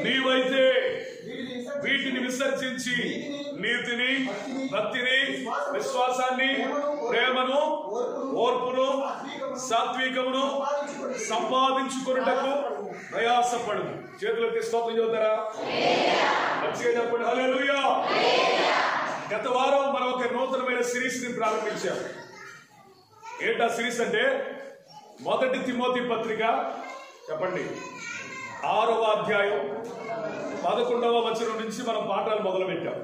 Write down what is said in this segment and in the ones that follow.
నీవైతే వీటిని విసర్జించి నీతిని, భక్తిని, విశ్వాసాన్ని, ప్రేమను, ఓర్పును, సాత్వికమును సంపాదించుకొనుటకు ప్రయాసపడు. చేతులకి స్తోత్రం చెబుతారా? మంచిగా చెప్పండి. హల్లెలూయా. గత వారం మనం ఒక నూతనమైన సిరీస్ ని ప్రారంభించాం. ఏంటా సిరీస్ అంటే మొదటి తిమోతి పత్రిక చెప్పండి 6వ అధ్యాయం 11వ వచనం నుంచి మనం పాఠాలు మొదలు పెట్టాం.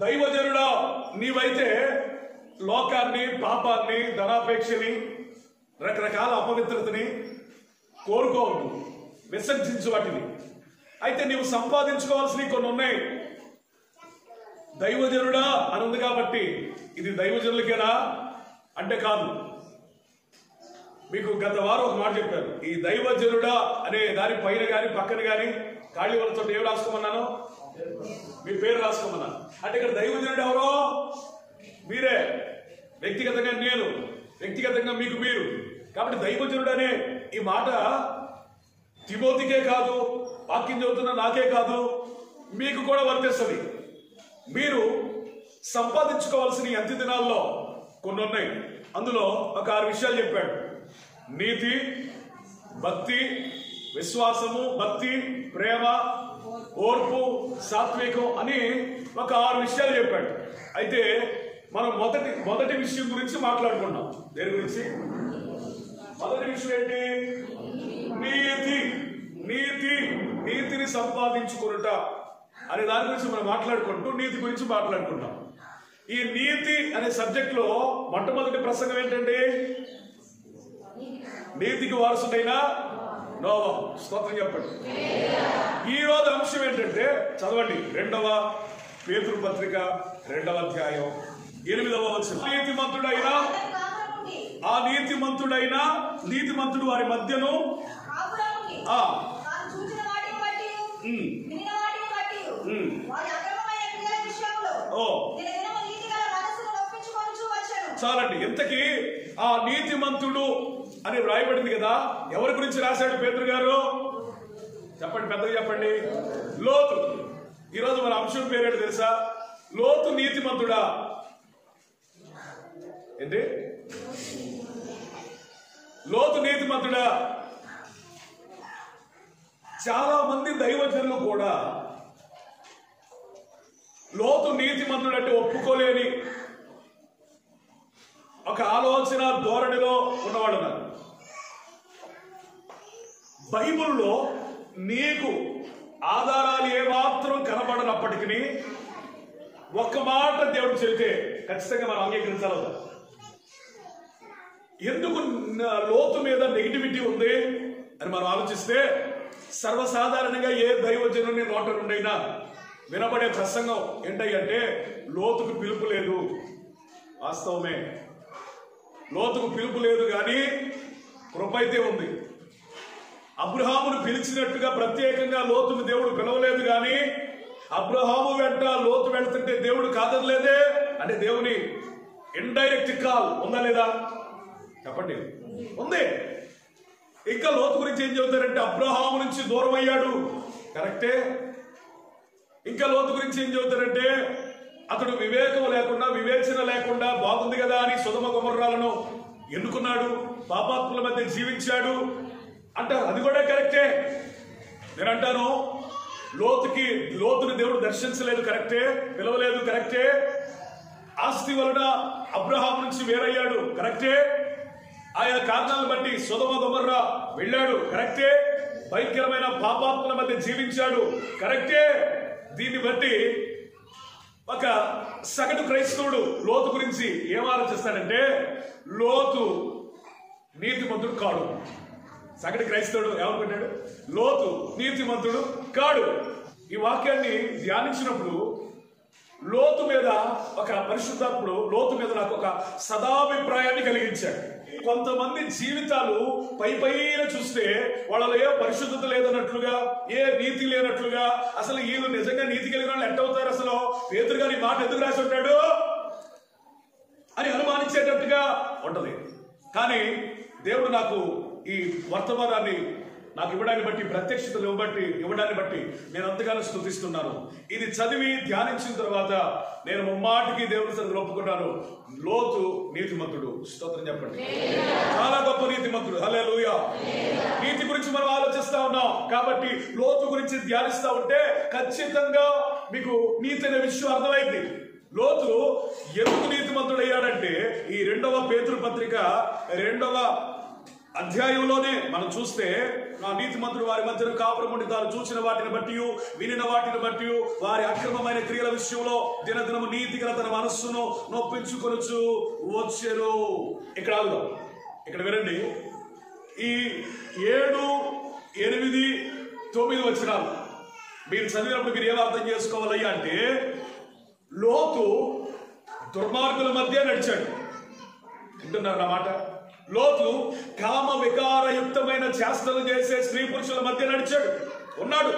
దైవజనుడా, నీవైతే లోకాన్ని, పాపాన్ని, ధనాపేక్షని, రకరకాల అపవిత్రతని కోరుకోవద్దు, విసర్జించు వాటిని. అయితే నీవు సంపాదించుకోవాల్సినవి కొన్ని ఉన్నాయి. దైవజనుడా అని ఉంది కాబట్టి ఇది దైవజనులకేనా అంటే కాదు. మీకు గత వారం ఒక మాట చెప్పారు. ఈ దైవజనుడా అనే దాని పైన కానీ పక్కన కానీ ఖాళీ వాళ్ళతో ఏమి రాసుకోమన్నాను? మీ పేరు రాసుకోమన్నాను. అంటే ఇక్కడ దైవజనుడు ఎవరో మీరే, వ్యక్తిగతంగా నేను, వ్యక్తిగతంగా మీకు మీరు. కాబట్టి దైవజనుడు అనే ఈ మాట తిమోతికే కాదు, వాక్యం చదువుతున్న నాకే కాదు, మీకు కూడా వర్తిస్తుంది. మీరు సంపాదించుకోవాల్సిన అంత్య దినాల్లో కొన్ని ఉన్నాయి. అందులో ఒక 6 విషయాలు చెప్పాడు. నీతి, భక్తి, విశ్వాసము, భక్తి, ప్రేమ, ఓర్పు, సాత్వికం అని ఒక 6 విషయాలు చెప్పాడు. అయితే మనం మొదటి విషయం గురించి మాట్లాడుకున్నాం. దేని గురించి? మొదటి విషయం ఏంటి? నీతి. నీతిని సంపాదించుకునుట అనే దాని గురించి మనం మాట్లాడుకుంటూ నీతి గురించి మాట్లాడుకుంటాం. ఈ నీతి అనే సబ్జెక్ట్ లో మొట్టమొదటి ప్రసంగం ఏంటండి? నీతికి వారసుడైన నోవహు. స్తోత్రం చెప్పండి. ఈ రోజు అంశం ఏంటంటే చదవండి 2వ పేతురు పత్రిక 2వ అధ్యాయం 8వ వచనం. నీతిమంతుడు వారి మధ్యను చాలండి. ఇంతకీ ఆ నీతిమంతుడు అని వ్రాయబడింది కదా, ఎవరి గురించి రాశాడు పేతురు గారు? చెప్పండి, పెద్దగా చెప్పండి. లోతు. ఈరోజు మన అంశం పేరేంటి తెలుసా? లోతు నీతిమంతుడా. ఏంటి? లోతు నీతిమంతుడా. చాలా మంది దైవజనులు కూడా లోతు నీతిమంతుడు అంటే ఒప్పుకోలేని ఒక ఆలోచన ధోరణిలో ఉన్నవాడు ఉన్నారు. బైబిల్లో నీకు ఆధారాలు ఏమాత్రం కనబడనప్పటికీ ఒక్క మాట దేవుడు చెబితే ఖచ్చితంగా మనం అంగీకరించాలి. ఎందుకు లోతు మీద నెగిటివిటీ ఉంది అని మనం ఆలోచిస్తే, సర్వసాధారణంగా ఏ దైవజనుని నోట నుండైనా వినబడే ప్రసంగం ఏంటంటే లోతుకు పిలుపు లేదు. వాస్తవమే, లోతుకు పిలుపు లేదు, కానీ కృప అయితే ఉంది. అబ్రహామును పిలిచినట్టుగా ప్రత్యేకంగా లోతును దేవుడు పిలవలేదు, కానీ అబ్రహాము వెంట లోతు వెళ్తుంటే దేవుడు కాదనలేదే. అంటే దేవుని ఇండైరెక్ట్ కాల్ ఉందా లేదా? చెప్పండి, ఉంది. ఇంకా లోతు గురించి ఏం చెబుతారంటే అబ్రహాము నుంచి దూరం అయ్యాడు, కరెక్టే. ఇంకా లోతు గురించి ఏం చెబుతారంటే అతడు వివేకం లేకుండా, వివేచన లేకుండా బాగుంది కదా అని సొదొమ గొమొర్రాలను ఎన్నుకున్నాడు, పాపాత్ముల మధ్య జీవించాడు అంటారు. అది కూడా కరెక్టే. నేనంటాను లోతుని దేవుడు దర్శించలేదు, కరెక్టే. పిలవలేదు, కరెక్టే. ఆస్తి వలన అబ్రహాం నుంచి వేరయ్యాడు, కరెక్టే. ఆయా కారణాలను బట్టి సొదొమ గొమొర్రా వెళ్ళాడు, కరెక్టే. భయంకరమైన పాపాత్ముల మధ్య జీవించాడు, కరెక్టే. దీన్ని బట్టి ఒక సగటు క్రైస్తవుడు లోతు గురించి ఏం ఆలోచిస్తాడంటే లోతు నీతిమంతుడు కాడు. సగటు క్రైస్తవుడు ఏమనుకుంటాడు? లోతు నీతిమంతుడు కాడు. ఈ వాక్యాన్ని ధ్యానించినప్పుడు లోతు మీద ఒక పరిశుద్ధాత్ముడు లోతు మీద నాకు ఒక సదాభిప్రాయాన్ని కలిగించాడు. కొంతమంది జీవితాలు పైన చూస్తే వాళ్ళలో ఏ పరిశుద్ధత లేదన్నట్లుగా, ఏ నీతి లేనట్లుగా, అసలు వీళ్ళు నిజంగా నీతి కలిగిన వాళ్ళు ఎట్టవుతారు, అసలు పేతురు గారి మాట ఎందుకు రాసి ఉంటాడు అని అనుమానించేటట్టుగా ఉంటది. కానీ దేవుడు నాకు ఈ వర్తమానాన్ని నాకు ఇవ్వడాన్ని బట్టి, ప్రత్యక్షతలు ఇవ్వడాన్ని బట్టి నేను అంతగానో స్తుతిస్తున్నాను. ఇది చదివి ధ్యానించిన తర్వాత నేను ముమ్మాటికి దేవుని సన్నిధిలో ఒప్పుకున్నాను, లోతు నీతిమంతుడు. స్తోత్రం చెప్పండి. చాలా గొప్ప నీతిమంతుడు. హల్లెలూయా. నీతి గురించి మనం ఆలోచిస్తా ఉన్నాం కాబట్టి లోతు గురించి ధ్యానిస్తా ఉంటే ఖచ్చితంగా మీకు నీతి అనే విషయం అర్థమైంది. లోతు ఎందుకు నీతిమంతుడు అయ్యాడంటే ఈ 2వ పేతురు పత్రిక 2వ అధ్యాయంలోనే మనం చూస్తే, నా నీతిమంతుడు వారి మధ్యన కాపురం ఉండి తాను చూసిన వాటిని బట్టి వినిన వాటిని బట్టి వారి అక్రమమైన క్రియల విషయంలో దినదినము నీతిగా తన మనస్సును నొప్పించుకొనొచ్చు వచ్చెను. ఇక్కడ ఆగుదాం, ఇక్కడ వినండి. ఈ 7, 8, 9 వచనాలు మీరు చదివినప్పుడు మీరు ఏం అర్థం చేసుకోవాలయ్యా అంటే, లోతు దుర్మార్గుల మధ్య నడిచాడు. వింటున్నారు నా మాట? లోతు కామ వికారయుక్తమైన చేష్టలు చేసే స్త్రీ పురుషుల మధ్య నడిచాడు, ఉన్నాడు.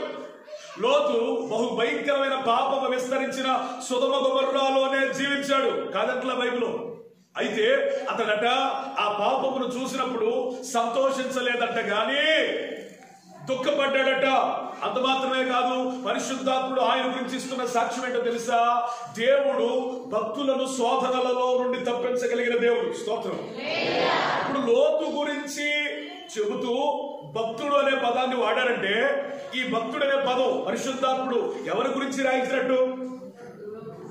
లోతు బహు భయంకరమైన పాపము విస్తరించిన సొదొమ గొమొర్రాలోనే జీవించాడు, కాదంట్లా బైబిల్. అయితే అతడట ఆ పాపమును చూసినప్పుడు సంతోషించలేదట గాని దుఃఖపడ్డాడట. అంత మాత్రమే కాదు, పరిశుద్ధాత్ముడు ఆయన గురించి ఇస్తున్న సాక్ష్యం ఏంటో తెలుసా? దేవుడు భక్తులను శోధనలలో నుండి తప్పించగలిగిన దేవుడు. స్తోత్రం. ఇప్పుడు లోతు గురించి చెబుతూ భక్తుడు అనే పదాన్ని వాడారంటే, ఈ భక్తుడు అనే పదం పరిశుద్ధాత్ముడు ఎవరి గురించి రాయించినట్టు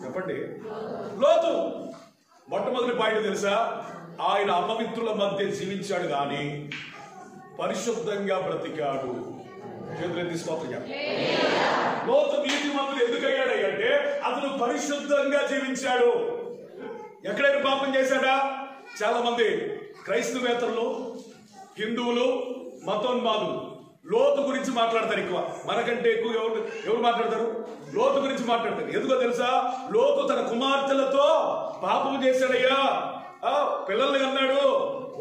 చెప్పండి? లోతు. మొట్టమొదటి పాయింట్ తెలుసా? ఆయన అపవిత్రుల మధ్య జీవించాడు గాని పరిశుద్ధంగా బ్రతికాడు. చేతులెత్తి స్తోత్రం చెప్పండి. లోతు నీతిమంతుడు ఎందుకు అయ్యాడంటే అతను పరిశుద్ధంగా జీవించాడు. ఎక్కడైనా పాపం చేశాడా? చాలా మంది క్రైస్తవేతరులు, హిందువులు, మతోన్మాదులు లోతు గురించి మాట్లాడతారు ఎక్కువ. మనకంటే ఎక్కువ ఎవరు మాట్లాడతారు? లోతు గురించి మాట్లాడతారు. ఎందుకో తెలుసా? లోతు తన కుమార్తెలతో పాపం చేశాడయ్యా, పిల్లల్ని అన్నాడు,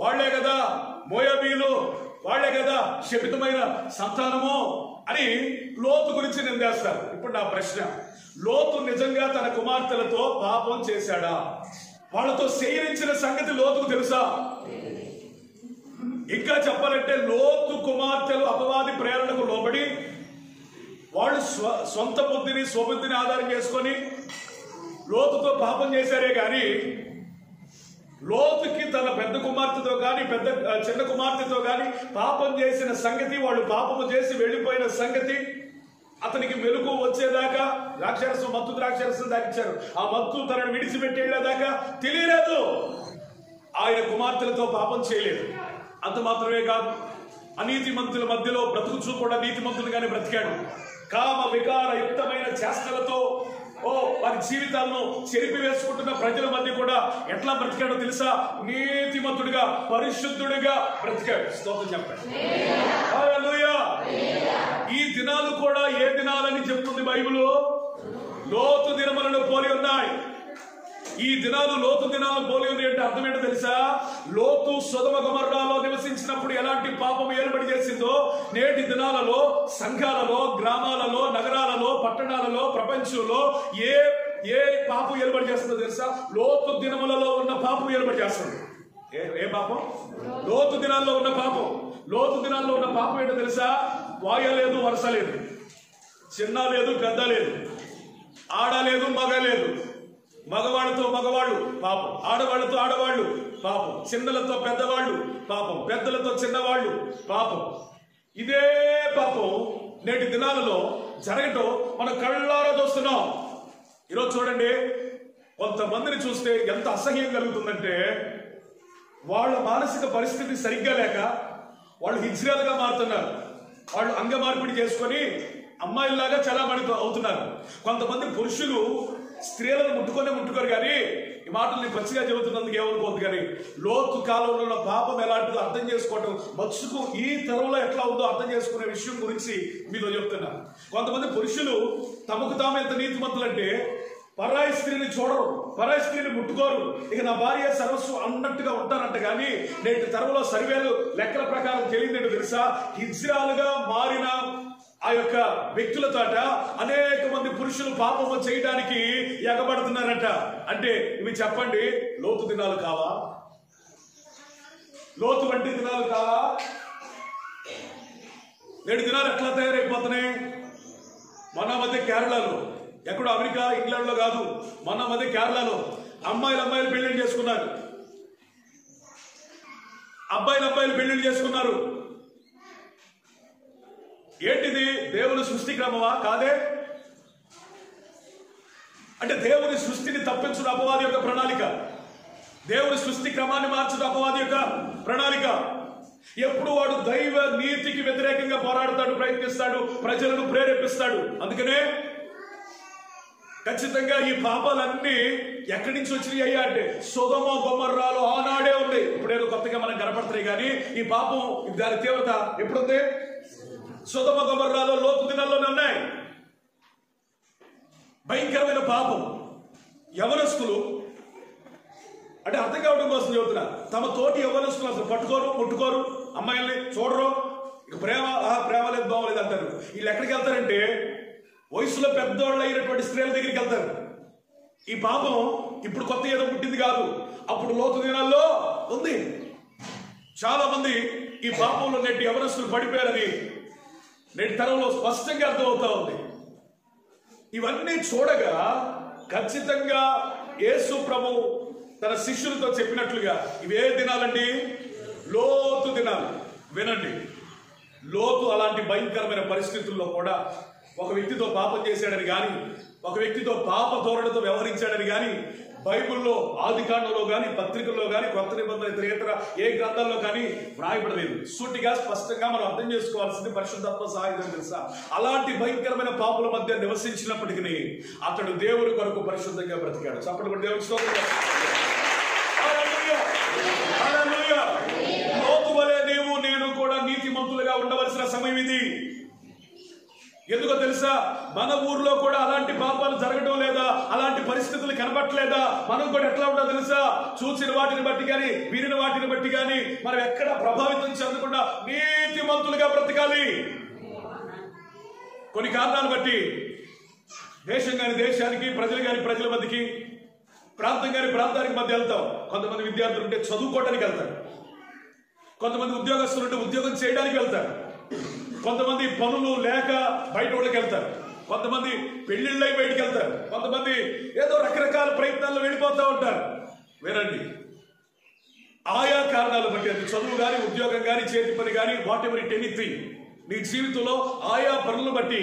వాళ్లే కదా మోయాబీలు, వాళ్లే కదా శపితమైన సంతానము అని లోతు గురించి నిందేస్తారు. ఇప్పుడు నా ప్రశ్న, లోతు నిజంగా తన కుమార్తెలతో పాపం చేశాడా? వాళ్ళతో శయనించిన సంగతి లోతుకు తెలుసా? ఇంకా చెప్పాలంటే లోతు కుమార్తెలు అపవాది ప్రేరణకు లోబడి వాళ్ళు సొంత బుద్ధిని, స్వబుద్ధిని ఆధారం చేసుకొని లోతుతో పాపం చేశారే గాని లోతుకి తన పెద్ద కుమార్తెతో గాని చిన్న కుమార్తెతో గాని పాపం చేసిన సంగతి, వాళ్ళు పాపము చేసి వెళ్లిపోయిన సంగతి, అతనికి మెలకు వచ్చేదాకా ద్రాక్షరసం, మత్తు ద్రాక్షరసం దాకిచ్చారు, ఆ మత్తు తనను విడిచిపెట్టేదాకా తెలియలేదు. ఆయన కుమార్తెలతో పాపం చేయలేదు. అంత మాత్రమే కాదు, అనీతిమంతుల మధ్యలో బ్రతుకుచూ కూడా నీతిమంతులుగానే బ్రతికాడు. కామ వికారయుక్తమైన చేష్టలతో వారి జీవితాలను చెరిపి వేసుకుంటున్న ప్రజల మధ్య కూడా ఎట్లా బ్రతికాడో తెలుసా? నీతిమంతుడిగా, పరిశుద్ధుడిగా బ్రతికాడు. స్తోత్రం చెప్పండి. హల్లెలూయా. ఈ దినాలు కూడా ఏ దినాలని చెప్తుంది బైబిల్? లోతు దినములను పోలి ఉన్నాయి. ఈ దినాలు లోతు దినాలను పోలి ఉంది అంటే అర్థం ఏంటో తెలుసా? లోతు సొదొమ గొమొర్రాలో నివసించినప్పుడు ఎలాంటి పాపం ఏర్పడి చేసిందో నేటి దినాలలో సంఘాలలో, గ్రామాలలో, నగరాలలో, పట్టణాలలో, ప్రపంచంలో ఏ పాపం ఏర్పడి చేస్తుందో తెలుసా? లోతు దినములలో ఉన్న పాపం ఏర్పడి చేస్తుంది. ఏ పాపం? లోతు దినాల్లో ఉన్న పాపం. లోతు దినాల్లో ఉన్న పాపం ఏంటో తెలుసా? వాయ లేదు, వరుస లేదు, చిన్న లేదు, పెద్ద లేదు, ఆడ లేదు, మగ లేదు, మగవాళ్ళతో మగవాళ్ళు పాపం, ఆడవాళ్లతో ఆడవాళ్ళు పాపం, చిన్నలతో పెద్దవాళ్ళు పాపం, పెద్దలతో చిన్నవాళ్ళు పాపం. ఇదే పాపం నేటి దినాలలో జరగటం మన కళ్ళారా చూస్తున్నాం. ఈరోజు చూడండి, కొంతమందిని చూస్తే ఎంత అసహ్యం కలుగుతుందంటే, వాళ్ళ మానసిక పరిస్థితి సరిగ్గా లేక వాళ్ళు హిజ్రాలుగా మారుతున్నారు. వాళ్ళు అంగ మార్పిడి చేసుకొని అమ్మాయిల్లాగా చలామణి అవుతున్నారు. కొంతమంది పురుషులు స్త్రీలను ముట్టుకోరు. కానీ ఈ మాటలు నేను పచ్చిగా చెబుతున్నందుకు ఏమనుకోవద్దు. కానీ లోతు కాలంలో ఉన్న పాపం ఎలాంటిదో అర్థం చేసుకోవటం, మత్సుకు ఈ తరంలో ఎట్లా ఉందో అర్థం చేసుకునే విషయం గురించి మీతో చెప్తున్నా. కొంతమంది పురుషులు తమకు తాము ఎంత నీతిమంతులంటే పరాయి స్త్రీని చూడరు, పరాయి స్త్రీని ముట్టుకోరు, ఇక నా భార్య సర్వస్వం అన్నట్టుగా ఉంటారంట. కానీ నేటి తరంలో సర్వేలు లెక్కల ప్రకారం తెలియదేంటో తెలుసా? హిజ్రాలుగా మారిన ఆ యొక్క వ్యక్తులతోట అనేక మంది పురుషులు పాపము చేయడానికి ఎగబడుతున్నారట. అంటే ఇవి చెప్పండి, లోతు దినాలు కావా? లోతు వంటి దినాలు కావా? నేడు దినాలు ఎట్లా తయారైపోతున్నాయి? మొన్న మధ్య కేరళలో, ఎక్కడో అమెరికా ఇంగ్లాండ్లో కాదు, మొన్న మధ్య కేరళలో అమ్మాయిలు పెళ్లిళ్ళు చేసుకున్నారు, అబ్బాయిలు పెళ్లిళ్ళు చేసుకున్నారు. ఏంటిది? దేవుని సృష్టి క్రమమా? కాదే. అంటే దేవుని సృష్టిని తప్పించుడు అపవాది యొక్క ప్రణాళిక, దేవుని సృష్టి క్రమాన్ని మార్చుడు అపవాది యొక్క ప్రణాళిక. ఎప్పుడు వాడు దైవ నీతికి వ్యతిరేకంగా పోరాడతాడు, ప్రయత్నిస్తాడు, ప్రజలను ప్రేరేపిస్తాడు. అందుకనే ఖచ్చితంగా ఈ పాపాలన్నీ ఎక్కడి నుంచి వచ్చినాయి అయ్యా అంటే సొదొమ గొమొర్రాలో ఆనాడే ఉంది. ఇప్పుడేదో కొత్తగా మనకు కనపడుతున్నాయి, కానీ ఈ పాపం దాని తీవ్రత ఎప్పుడుంది? సొదొమ గొమొర్రాలో లోతు దినాల్లోనే ఉన్నాయి. భయంకరమైన పాపం. యవనస్తులు అంటే అర్థం కావడం కోసం చెబుతున్నా, తమ తోటి యవనస్తులు అసలు పట్టుకోరు, ముట్టుకోరు, అమ్మాయిల్ని చూడరు. ఇక ప్రేమ లేదు, బాగోలేదు అంటారు. వీళ్ళు ఎక్కడికి వెళ్తారంటే వయసులో పెద్దోళ్ళు అయినటువంటి స్త్రీల దగ్గరికి వెళ్తారు. ఈ పాపం ఇప్పుడు కొత్త ఏదో పుట్టింది కాదు, అప్పుడు లోతు దినాల్లో ఉంది. చాలా మంది ఈ పాపంలో నేటి యవనస్తులు పడిపోయారని నేటి తరంలో స్పష్టంగా అర్థమవుతా ఉంది. ఇవన్నీ చూడగా ఖచ్చితంగా యేసు ప్రభు తన శిష్యులతో చెప్పినట్లుగా ఇవే దినాలండి? లోతు దినాలు. వినండి, లోతు అలాంటి భయంకరమైన పరిస్థితుల్లో కూడా ఒక వ్యక్తితో పాపం చేశాడని కానీ, ఒక వ్యక్తితో పాప ధోరణితో వ్యవహరించాడని కానీ బైబిల్లో, ఆదికాండంలో కానీ, పత్రికల్లో కానీ, కొత్త నిబంధన ఇతర ఏ గ్రంథాల్లో కానీ వ్రాయబడలేదు. సూటిగా స్పష్టంగా మనం అర్థం చేసుకోవాల్సింది పరిశుద్ధాత్మ సహాయం తెలుసా. అలాంటి భయంకరమైన పాపుల మధ్య నివసించినప్పటికీ అతడు దేవుడి కొరకు పరిశుద్ధంగా బ్రతికాడు. చప్పటి కూడా దేవుడి స్తోత్రం. లోతు వలె నీవు నేను కూడా నీతిమంతులుగా ఉండవలసిన సమయం ఇది. ఎందుకో తెలుసా? మన ఊర్లో కూడా అలాంటి పాపాలు జరగడం లేదా, అలాంటి పరిస్థితులు కనబట్టలేదా? మనం కూడా ఎట్లా ఉంటుందో తెలుసా? చూసిన వాటిని బట్టి కానీ, వినిన వాటిని బట్టి కానీ మనం ఎక్కడ ప్రభావితం చెందకుండా నీతిమంతులుగా బ్రతకాలి. కొన్ని కారణాలు బట్టి దేశం కాని దేశానికి, ప్రజలు కాని ప్రజల మధ్యకి, ప్రాంతం కాని ప్రాంతానికి మధ్య వెళ్తాం. కొంతమంది విద్యార్థులు ఉంటే చదువుకోవడానికి వెళ్తారు, కొంతమంది ఉద్యోగస్తులు ఉంటే ఉద్యోగం చేయడానికి వెళ్తారు, కొంతమంది పనులు లేక బయట వాళ్ళకి వెళ్తారు, కొంతమంది పెళ్లిళ్ళై బయటికి వెళ్తారు, కొంతమంది ఏదో రకరకాల ప్రయత్నాల్లో వెళ్ళిపోతూ ఉంటారు. వినండి, ఆయా కారణాలు బట్టి, అది చదువు కానీ, ఉద్యోగం కానీ, చేతి పని కానీ, వాట్ ఎవర్ ఇట్ ఎనీథింగ్, నీ జీవితంలో ఆయా పనులను బట్టి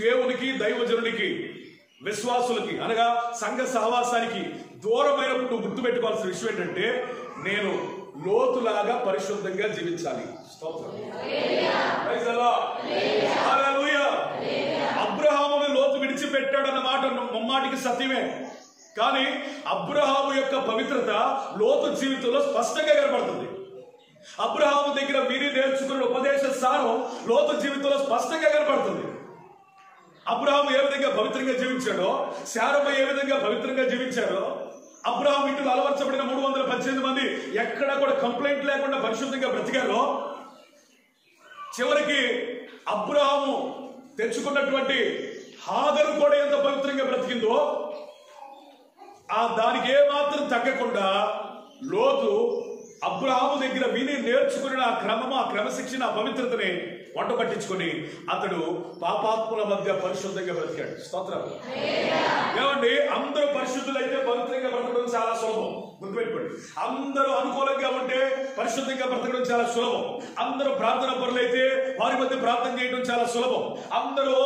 దేవునికి, దైవజనునికి, విశ్వాసులకి అనగా సంఘ సహవాసానికి దూరమైనప్పుడు గుర్తుపెట్టుకోవాల్సిన విషయం ఏంటంటే, నేను లోతులాగా పరిశుద్ధంగా జీవించాలి. అబ్రహామును లోతు విడిచిపెట్టాడన్న మాట ముమ్మాటికి సత్యమే. కానీ అబ్రహాము యొక్క పవిత్రత లోతు జీవితంలో స్పష్టంగా కనబడుతుంది. అబ్రహాము దగ్గర విని నేర్చుకున్న ఉపదేశ సారం లోతు జీవితంలో స్పష్టంగా కనబడుతుంది. అబ్రహాము ఏ విధంగా పవిత్రంగా జీవించాడో, శారమ్మ ఏ విధంగా పవిత్రంగా జీవించాడో, అబ్రహాము ఇంటిలో అలవర్చబడిన 318 మంది ఎక్కడ కూడా కంప్లైంట్ లేకుండా పరిశుద్ధంగా బ్రతికారో, చివరికి అబ్రహాము తెచ్చుకున్నటువంటి హాగరు కూడా ఎంత పవిత్రంగా బ్రతికిందో, దానికి ఏమాత్రం తగ్గకుండా లోతు అబ్రహాము దగ్గర విని నేర్చుకున్న ఆ క్రమము, ఆ క్రమశిక్షణ, ఆ పవిత్రతని వంట పట్టించుకొని అతడు పాపాత్ముల మధ్య పరిశుద్ధంగా బ్రతికాడు. స్తోత్రం. ఏమండి, అందరూ పరిశుద్ధులైతే పవిత్రంగా బ్రతకడం చాలా సులభం. గుర్తుపెట్టుకోండి, అందరూ అనుకూలంగా ఉంటే పరిశుద్ధంగా బ్రతకడం చాలా సులభం. అందరూ ప్రార్థన పరులైతే వారి మధ్య ప్రార్థన చేయడం చాలా సులభం. అందరూ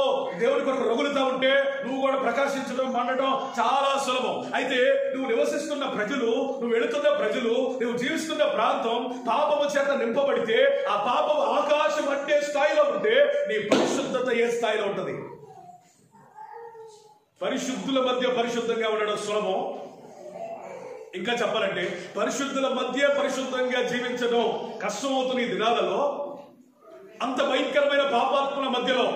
దేవుడి కొరకు రగులుతా ఉంటే నువ్వు కూడా ప్రకాశించడం, మండడం చాలా సులభం. అయితే నువ్వు నివసిస్తున్న ప్రజలు, నువ్వు వెళుతున్న ప్రజలు, నువ్వు జీవిస్తున్న ప్రాంతం పాపము చేత నింపబడితే, ఆ పాపం ఆకాశం అంటే స్థాయిలో ఉంటే నీ పరిశుద్ధత ఏ స్థాయిలో ఉంటుంది? పరిశుద్ధుల మధ్య పరిశుద్ధంగా ఉండడం సులభం. ఇంకా చెప్పాలంటే పరిశుద్ధుల మధ్య పరిశుద్ధంగా జీవించడం కష్టమవుతున్న ఈ దినాలలో, అంత భయంకరమైన పాపాత్మల మధ్యలో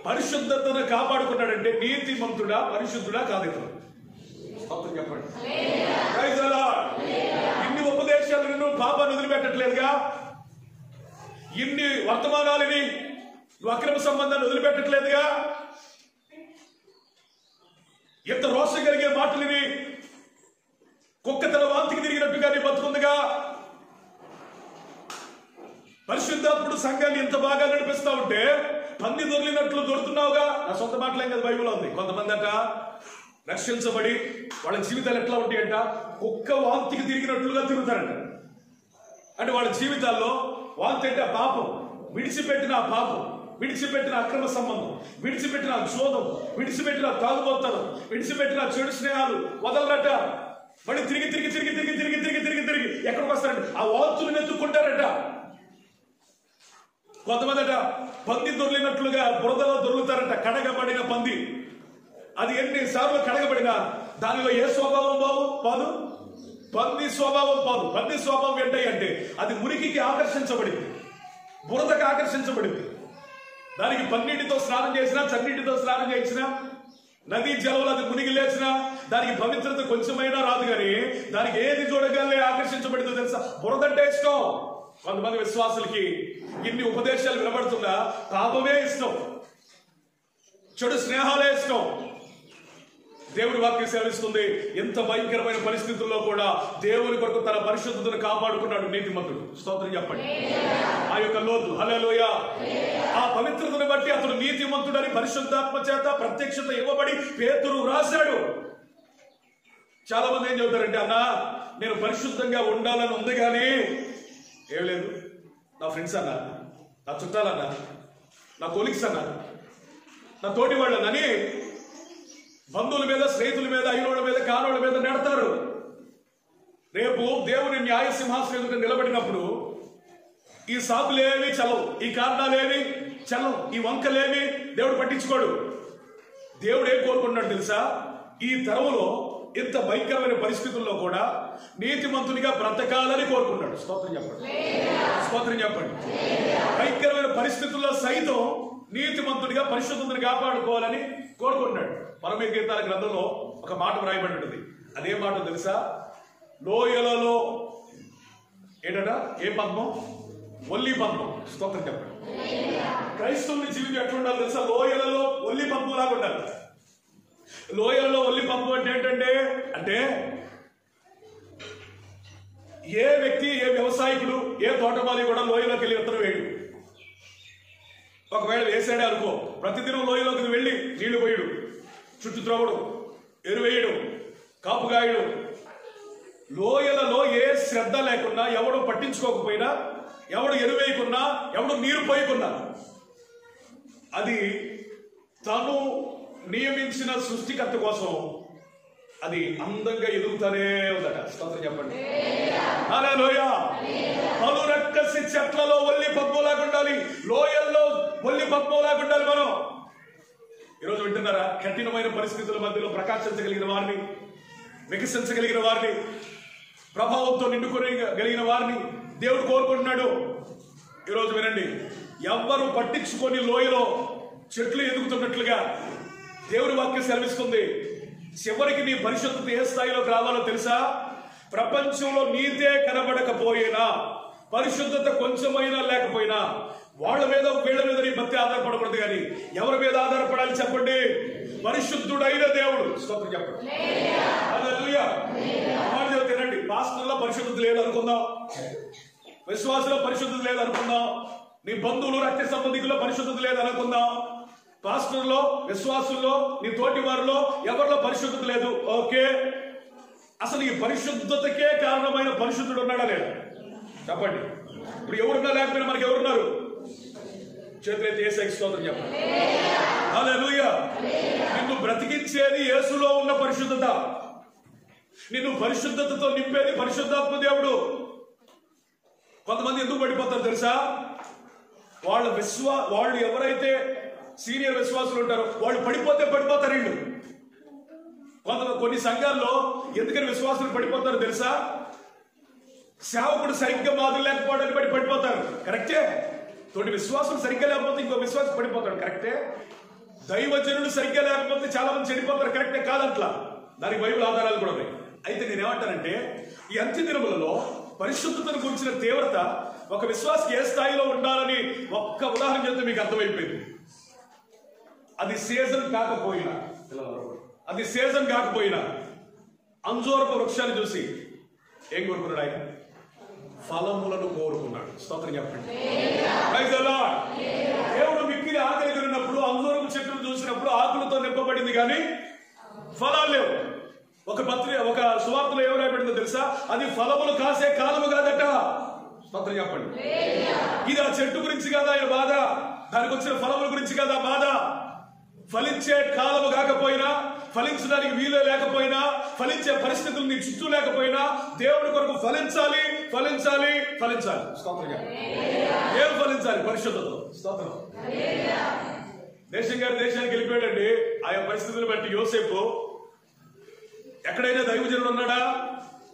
పరిశుద్ధతను కాపాడుకున్నాడంటే నీతిమంతుడా, పరిశుద్ధుడా కాదు? చెప్పండి. ఇన్ని ఉపదేశాలు నిన్ను పాపాన్ని వదిలిపెట్టట్లేదుగా, ఇన్ని వర్తమానాలని నువ్వు అక్రమ సంబంధాన్ని వదిలిపెట్టట్లేదుగా, ఎంత రోషం కలిగే మాటలని కుక్క తన వాంతికి తిరిగినట్టుగా నీ బతుకుందిగా. పరిశుద్ధాత్ముడు సంఘాన్ని ఎంత బాగా నడిపిస్తా ఉంటే పంది దొరికినట్లు దొరుకుతున్నావుగా. నా సొంత మాటలేం కదా, బైబిల్లో ఉంది. కొంతమంది అట రక్షించబడి వాళ్ళ జీవితాలు ఎట్లా ఉంటాయంట, కుక్క వాంతికి తిరిగినట్లుగా తిరుగుతారంట. అంటే వాళ్ళ జీవితాల్లో వాంతి అంటే ఆ పాపం, విడిచిపెట్టిన ఆ పాపం, విడిచిపెట్టిన అక్రమ సంబంధం, విడిచిపెట్టిన జోదం, విడిచిపెట్టిన తాగుబోతనం, విడిచిపెట్టిన చెడు స్నేహాలు వదలరట. మళ్ళీ తిరిగి తిరిగి తిరిగి తిరిగి తిరిగి తిరిగి తిరిగి తిరిగి ఎక్కడికి వస్తారంట, ఆ వాంతులు ఎత్తుకుంటారట. కొంతమంది అట పంది దొర్లినట్లుగా బురదలో దొరుకుతారట. కడగబడిన పంది, అది ఎన్నిసార్లు కడగబడినా దానిలో ఏ స్వభావం పాదు, పంది స్వభావం పాదు. పంది స్వభావం ఏంటంటే అది మురికికి ఆకర్షించబడింది, బురదకు ఆకర్షించబడింది. దానికి పన్నీటితో స్నానం చేసినా, చన్నీటితో స్నానం చేసినా, నదీ జలంలో అది మునిగి లేచినా దానికి పవిత్రత కొంచెమైనా రాదు. కానీ దానికి ఏది చూడగానే ఆకర్షించబడిందో తెలుసా, బురదంటే ఇష్టం. కొంతమంది విశ్వాసులకి ఇన్ని ఉపదేశాలు వినబడుతున్నా పాపమే ఇష్టం, చెడు స్నేహాలే ఇష్టం. దేవుడి వాక్యం సెలవిస్తుంది, ఎంత భయంకరమైన పరిస్థితుల్లో కూడా దేవుని కొరకు తన పరిశుద్ధతను కాపాడుకున్నాడు నీతిమంతుడు. స్తోత్రం చెప్పండి. ఆ యొక్క లోతు, హల్లెలూయా, ఆ పవిత్రతను బట్టి అతడు నీతిమంతుడని పరిశుద్ధాత్మ చేత ప్రత్యక్షత ఇవ్వబడి పేతురు రాశాడు. చాలా మంది ఏం చెబుతారంటే, అన్నా నేను పరిశుద్ధంగా ఉండాలని ఉంది కానీ ఏం లేదు, నా ఫ్రెండ్స్ అన్నారు, నా చుట్టాలన్నారు, నా కొలీగ్స్ అన్నారు, నా తోటి వాళ్ళని బంధువుల మీద, స్నేహితుల మీద, అయినోళ్ళ మీద, కానోళ్ళ మీద నెడతారు. రేపు దేవుని న్యాయ సింహాసనం ఎదుట నిలబడినప్పుడు ఈ సాకులేవి చల్లవు, ఈ కారణాలేవి చల్లవు, ఈ వంకలేవి దేవుడు పట్టించుకోడు. దేవుడు ఏం కోరుకుంటున్నాడు తెలుసా, ఈ తరములో ఇంత భయంకరమైన పరిస్థితుల్లో కూడా నీతిమంతునిగా బ్రతకాలని కోరుకున్నాడు. స్తోత్రం చెప్పండి, స్తోత్రం చెప్పండి. భయంకరమైన పరిస్థితుల్లో సైతం నీతిమంతుడిగా పరిశుద్ధతను కాపాడుకోవాలని కోరుకుంటున్నాడు. పరమ గీతాల గ్రంథంలో ఒక మాట వ్రాయబడి ఉంటుంది. అదే మాట తెలుసా, లోయలలో ఏంటట, ఏ పద్మం, ఒల్లి పద్మం. స్తోత్రం చెప్పండి. క్రైస్తవుని జీవితం ఎట్లా ఉండాలి తెలుసా, లోయలలో ఒల్లి పద్మం లాగా ఉండాలి. లోయలలో ఒల్లి పద్మం అంటే ఏంటంటే, అంటే ఏ వ్యక్తి, ఏ వ్యవసాయకుడు, ఏ తోటమాలి కూడా లోయలోకి వెళ్ళి విత్తనం వేయడు. ఒకవేళ వేసాడే అనుకో, ప్రతిదినం లోయలోకి వెళ్ళి నీళ్లు పోయడు, చుట్టూ త్రవ్వడు, ఎరువేయడు, కాపుగాయడు. లోయలలో ఏ శ్రద్ధ లేకున్నా, ఎవడు పట్టించుకోకపోయినా, ఎవడు ఎరువేయకున్నా, ఎవడు నీరు పోయకున్నా అది తను నియమించిన సృష్టికర్త కోసం అది అందంగా ఎదుగుతానే ఉందట. స్తోత్రం చెప్పండి. హల్లెలూయా. పలు రక్కసి చెట్లలో ఒల్లి పద్మంలాగా ఉండాలి, లోయల్లో ఒల్లి పద్మంలాగా ఉండాలి. మనం ఈరోజు వింటున్నారా, కఠినమైన పరిస్థితుల మధ్యలో ప్రకాశించగలిగిన వారిని, వికసించగలిగిన వారిని, ప్రభావంతో నిండుకోగలిగిన వారిని దేవుడు కోరుకుంటున్నాడు. ఈరోజు వినండి, ఎవ్వరు పట్టించుకొని లోయలో చెట్లు ఎదుగుతున్నట్లుగా దేవుడి వాక్యం సెలవిస్తుంది. చివరికి నీ పరిశుద్ధత ఏ స్థాయిలోకి రావాలో తెలుసా, ప్రపంచంలో నీతే కనబడకపోయినా, పరిశుద్ధత కొంచెమైనా లేకపోయినా వాళ్ళ మీద వీళ్ళ మీద నీ భక్తి ఆధారపడకూడదు. కానీ ఎవరి మీద ఆధారపడాలి చెప్పండి, పరిశుద్ధుడైన దేవుడు. స్తోత్రం చెప్పండి. హల్లెలూయా. తినండి, పాస్టర్లో పరిశుద్ధత లేదు అనుకుందాం, విశ్వాసంలో పరిశుద్ధత లేదు అనుకుందాం, నీ బంధువులు, రక్త సంబంధికుల్లో పరిశుద్ధత లేదు అనుకుందాం, పాస్టర్లో, విశ్వాసుల్లో, నీ తోటి వారిలో ఎవరిలో పరిశుద్ధత లేదు. ఓకే, అసలు ఈ పరిశుద్ధతకే కారణమైన పరిశుద్ధుడు ఉన్నాడా లేదా చెప్పండి. ఇప్పుడు ఎవరున్నా లేకపోయినా మనకి ఎవరున్నారు? చేతులైతే యేసుకి స్తోత్రం చెప్పండి. హల్లెలూయా. నిన్ను బ్రతికించేది యేసులో ఉన్న పరిశుద్ధత, నిన్ను పరిశుద్ధతతో నింపేది పరిశుద్ధాత్మ దేవుడు. కొంతమంది ఎందుకు పడిపోతారు తెలుసా, వాళ్ళు ఎవరైతే సీనియర్ విశ్వాసులు ఉంటారో వాళ్ళు పడిపోతారు. వీళ్ళు కొన్ని సంఘాల్లో ఎందుకని విశ్వాసులు పడిపోతారు తెలుసా, సేవకుడు సరిగ్గా మాదిరి లేకపోవడానికి పడిపోతారు. కరెక్టే. తోటి విశ్వాసులు సరిగ్గా లేకపోతే ఇంకో విశ్వాసం పడిపోతాడు. కరెక్టే. దైవజనుడు సరిగ్గా లేకపోతే చాలా మంది చెడిపోతారు. కరెక్టే కాదంట్లా, దానికి బైబిల్ ఆధారాలు కూడా ఉన్నాయి. అయితే నేనేమంటానంటే, ఈ అంత్య దినములలో పరిశుద్ధతను గురించిన తీవ్రత ఒక విశ్వాసకి ఏ స్థాయిలో ఉండాలని ఒక్క ఉదాహరణ చెప్తే మీకు అర్థమైపోయింది. అది సీజన్ కాకపోయినా అంజూరపు వృక్షాన్ని చూసి ఏం కోరుకున్నాడు ఆయన? ఫలములను కోరుకున్నాడు. స్తోత్రం చెప్పండి. Praise the lord. దేవుడు మిక్కిలి ఆకలి కొన్నప్పుడు అంజూరపు చెట్టును చూసినప్పుడు ఆకులతో నింపబడింది కానీ ఫలాలు లేవు. ఒక సువార్తలో ఏం రాయబడిందో తెలుసా? అది ఫలములు కాసే కాలము కాదట. స్తోత్రం చెప్పండి. ఇది ఆ చెట్టు గురించి కాదా ఆయన బాధ, దానికి వచ్చిన ఫలముల గురించి కాదా బాధ. ఫలించే కాలము కాకపోయినా, ఫలించడానికి వీలు లేకపోయినా, ఫలించే పరిస్థితులు నీ చుట్టూ లేకపోయినా దేవుడి కొరకు ఫలించాలి, ఫలించాలి, ఫలించాలి. స్తోత్రం. ఏం ఫలించాలి? పరిశుద్ధత. స్తోత్రం. దేశానికి వెళ్ళిపోయాడండి. ఆయా పరిస్థితులను బట్టి యోసేపు ఎక్కడైనా దైవజనుడు ఉన్నాడా?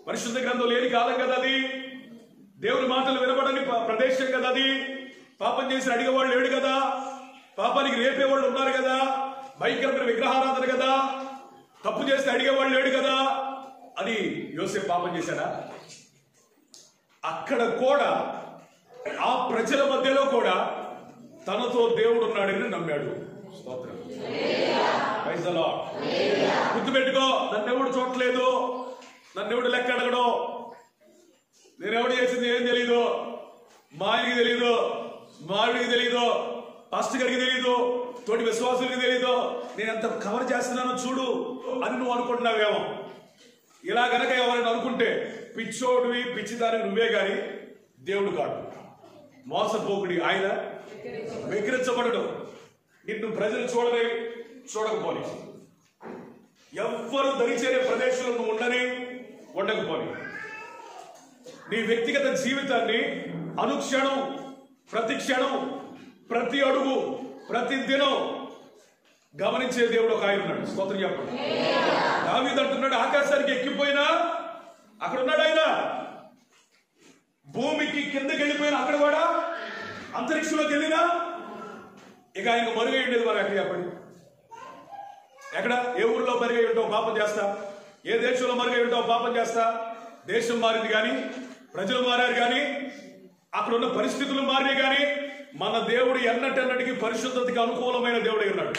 పరిశుద్ధ గ్రంథం లేని కాలం కదా అది. దేవుని మాటలు వినబడని ప్రదేశం కదా అది. పాపం చేసి అడిగేవాళ్ళు లేడు కదా. పాపానికి రేపేవాళ్ళు ఉన్నారు కదా. భయంకరమైన విగ్రహారాధన కదా. తప్పు చేస్తే అడిగేవాళ్ళు లేడు కదా. అది యోసేపు పాపం చేశాడా? అక్కడ కూడా ఆ ప్రజల మధ్యలో కూడా తనతో దేవుడు ఉన్నాడని నమ్మాడు. స్తోత్రం. Praise the lord. గుర్తుపెట్టుకో, నన్నెవడు చూడలేదు, నన్నెవడు లెక్క అడగడు, నేనెవడు చేసింది ఏం తెలీదు, మా ఆయనకి తెలీదు, మావిడికి తెలీదు, పాస్టర్ గారికి తెలీదు, తోటి విశ్వాసులకి తెలీదు, నేను ఎంత కవర్ చేస్తున్నానో చూడు అని నువ్వు అనుకుంటున్నావేమో. ఇలా గనక ఎవరైనా అనుకుంటే పిచ్చోడివి, పిచ్చిదారి నువ్వే గాని దేవుడు కాడు. మోసపోకుడి ఆయన వికరించబడడు. నిన్ను ప్రజలు చూడకపోని, ఎవ్వరు దరిచేరే ప్రదేశంలో నువ్వు ఉండకపోని, నీ వ్యక్తిగత జీవితాన్ని అనుక్షణం, ప్రతి క్షణం, ప్రతి అడుగు, ప్రతి దినం గమనించే దేవుడు ఒక ఆయన ఉన్నాడు. స్తోత్రం చెప్పండి. దావీదు అంటున్నాడు, ఆకాశానికి ఎక్కిపోయినా అక్కడ ఉన్నాడు ఆయన, భూమికి కిందకి వెళ్ళిపోయినా అక్కడ కూడా, అంతరిక్షంలోకి వెళ్ళినా ఇక ఆయనకు మరుగై ఉండేది. మనం ఎక్కడ చెప్పండి? ఎక్కడ? ఏ ఊర్లో మరుగై ఉంటావు పాపం చేస్తా, ఏ దేశంలో మరుగై ఉంటావు పాపం చేస్తా. దేశం మారింది కానీ, ప్రజలు మారారు కానీ, అక్కడ ఉన్న పరిస్థితులు మారినాయి కానీ, మన దేవుడు ఎన్నటెన్నటికి పరిశుద్ధతకి అనుకూలమైన దేవుడై ఉన్నాడు.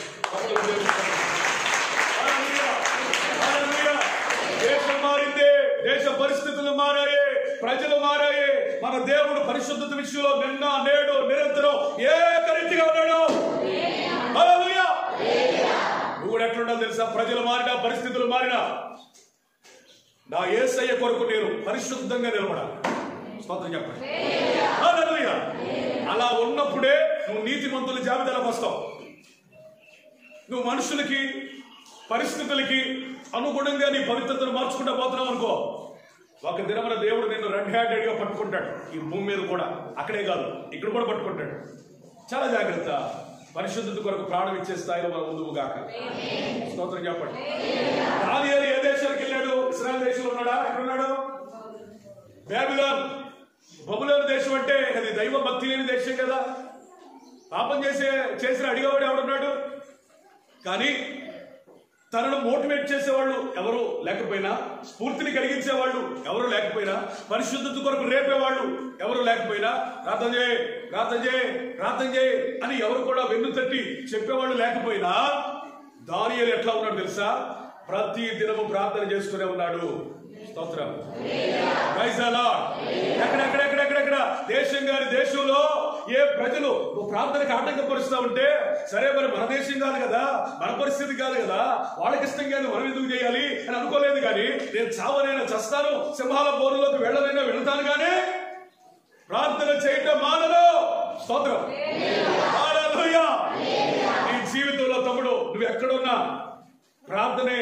దేశం మారిందే, దేశ పరిస్థితులు మారాయే, ప్రజలు మారాయే, మన దేవుడు పరిశుద్ధత విషయంలో నిన్న నేడు నిరంతరం ఏకరీతిగా ఉన్నాడు. హల్లెలూయా. నువ్వు కూడా ఎట్లుండాలి తెలుసా? ప్రజలు మారినా, పరిస్థితులు మారినా నా యేసయ్య కొరకు నేను పరిశుద్ధంగా నిలబడాలి. స్తోత్రం చెప్పండి. హల్లెలూయా. అలా ఉన్నప్పుడే నువ్వు నీతిమంతుల జాబితాలోకి వస్తావు. నువ్వు మనుషులకి, పరిస్థితులకి అనుగుణంగా నీ పవిత్రతను మార్చుకుంటా పోతున్నావు అనుకో, ఒక దినమున దేవుడు నిన్ను రెడ్ హ్యాండెడ్ గా పట్టుకుంటాడు. ఈ భూమి మీద కూడా, అక్కడే కాదు ఇక్కడ కూడా పట్టుకుంటాడు. చాలా జాగ్రత్త. పరిశుద్ధత కొరకు ప్రాణం ఇచ్చే స్థాయిలో మనం ముందుకు గాక. స్తోత్రం చెప్పండి. దానియేలు ఏ దేశానికి వెళ్ళాడు? ఇశ్రాయేల్ దేశంలో ఉన్నాడా? ఎక్కడున్నాడు? బాబిలోన్, బబులోను దేశం. అంటే అది దైవ భక్తి లేని దేశం కదా. పాపం చేసిన అడిగేవాడు ఎవడున్నాడు? కానీ తనను మోటివేట్ చేసేవాళ్ళు ఎవరు లేకపోయినా, స్ఫూర్తిని కలిగించేవాళ్ళు ఎవరు లేకపోయినా, పరిశుద్ధత కొరకు రేపేవాళ్ళు ఎవరు లేకపోయినా, ప్రార్థన చేయి అని ఎవరు కూడా వెన్ను తట్టి చెప్పేవాళ్ళు లేకపోయినా, దానియేలు ఎట్లా ఉన్నాడు తెలుసా? ప్రతి దినము ప్రార్థన చేసుకునే ఉన్నాడు. స్తోత్రం. Praise the lord. ఎక్కడెక్కడ దేశం గారి దేశంలో ఏ ప్రజలు ప్రార్థనకు ఆటంకపరుస్తా ఉంటే, సరే మరి మన దేశం కాదు కదా, మన పరిస్థితి కాదు కదా, వాళ్ళకి ఇష్టం కాదు, మనం ఎందుకు చేయాలి అని అనుకోలేదు. కానీ నేను చావనైనా చస్తాను, సింహాల బోరులోకి వెళ్ళనైనా వెళ్తాను, కానీ ప్రార్థన చేయటం మానను. స్తోత్రం. హల్లెలూయా. నీ జీవితంలో తమ్ముడు నువ్వు ఎక్కడున్నా ప్రార్థనే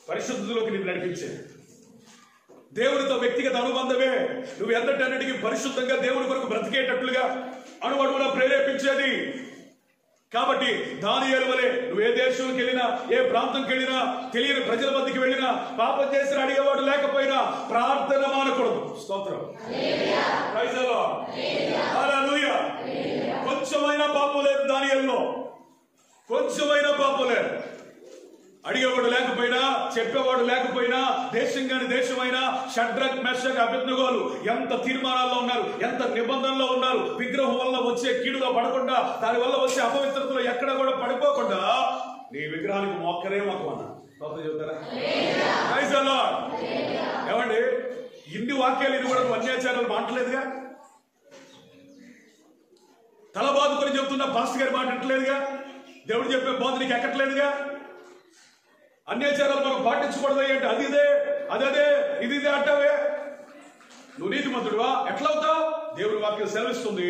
పరిశుద్ధతలోకి నిన్ను నడిపించేది. దేవుడితో వ్యక్తిగత అనుబంధమే నువ్వు ఎన్నటన్నిటికీ పరిశుద్ధంగా దేవుడి కొరకు బ్రతికేటట్లుగా అణువణువున ప్రేరేపించేది. కాబట్టి దానియేలు వలె నువ్వు ఏ దేశంకి వెళ్ళినా, ఏ ప్రాంతంకి వెళ్ళినా, తెలియని ప్రజల మధ్యకి వెళ్ళినా, పాపం చేసిన అడిగేవాడు లేకపోయినా ప్రార్థన మానకూడదు. స్తోత్రం. Praise the lord. హల్లెలూయా. కొంచెమైనా పాపం లేదు దానియేలులో, కొంచెమైనా పాపం లేదు. అడిగేవాడు లేకపోయినా, చెప్పేవాడు లేకపోయినా, దేశం కాని దేశమైనా, షడ్రక్, మెషక్, అబేద్నెగోలు ఎంత తీర్మానాల్లో ఉన్నారు, ఎంత నిబంధనలో ఉన్నారు. విగ్రహం వల్ల వచ్చే కీడులో పడకుండా, దాని వల్ల వచ్చే అపవిత్రతలో ఎక్కడ కూడా పడిపోకుండా నీ విగ్రహానికి మొక్కరే మొక్కమన్నా. చెబుతారా? Praise the lord. ఏమండి, ఇన్ని వాక్యాలు ఇది కూడా నువ్వు అన్యాచారాలు మాట్లాడలేదుగా. తల బాదుకొని చెప్తున్న పాస్టర్ గారి మాట అంటలేదుగా. దేవుడు చెప్పే బోధ నీకు ఎక్కట్లేదుగా. అన్యాచారాలు మనం పాటించకూడదు అంటే అది ఇదే అదే ఇది ఇదే అంటావే. నువ్వు నీతిమంతుడువా? ఎట్లా అవుతావు? దేవుడి వాక్యం సెలవిస్తుంది,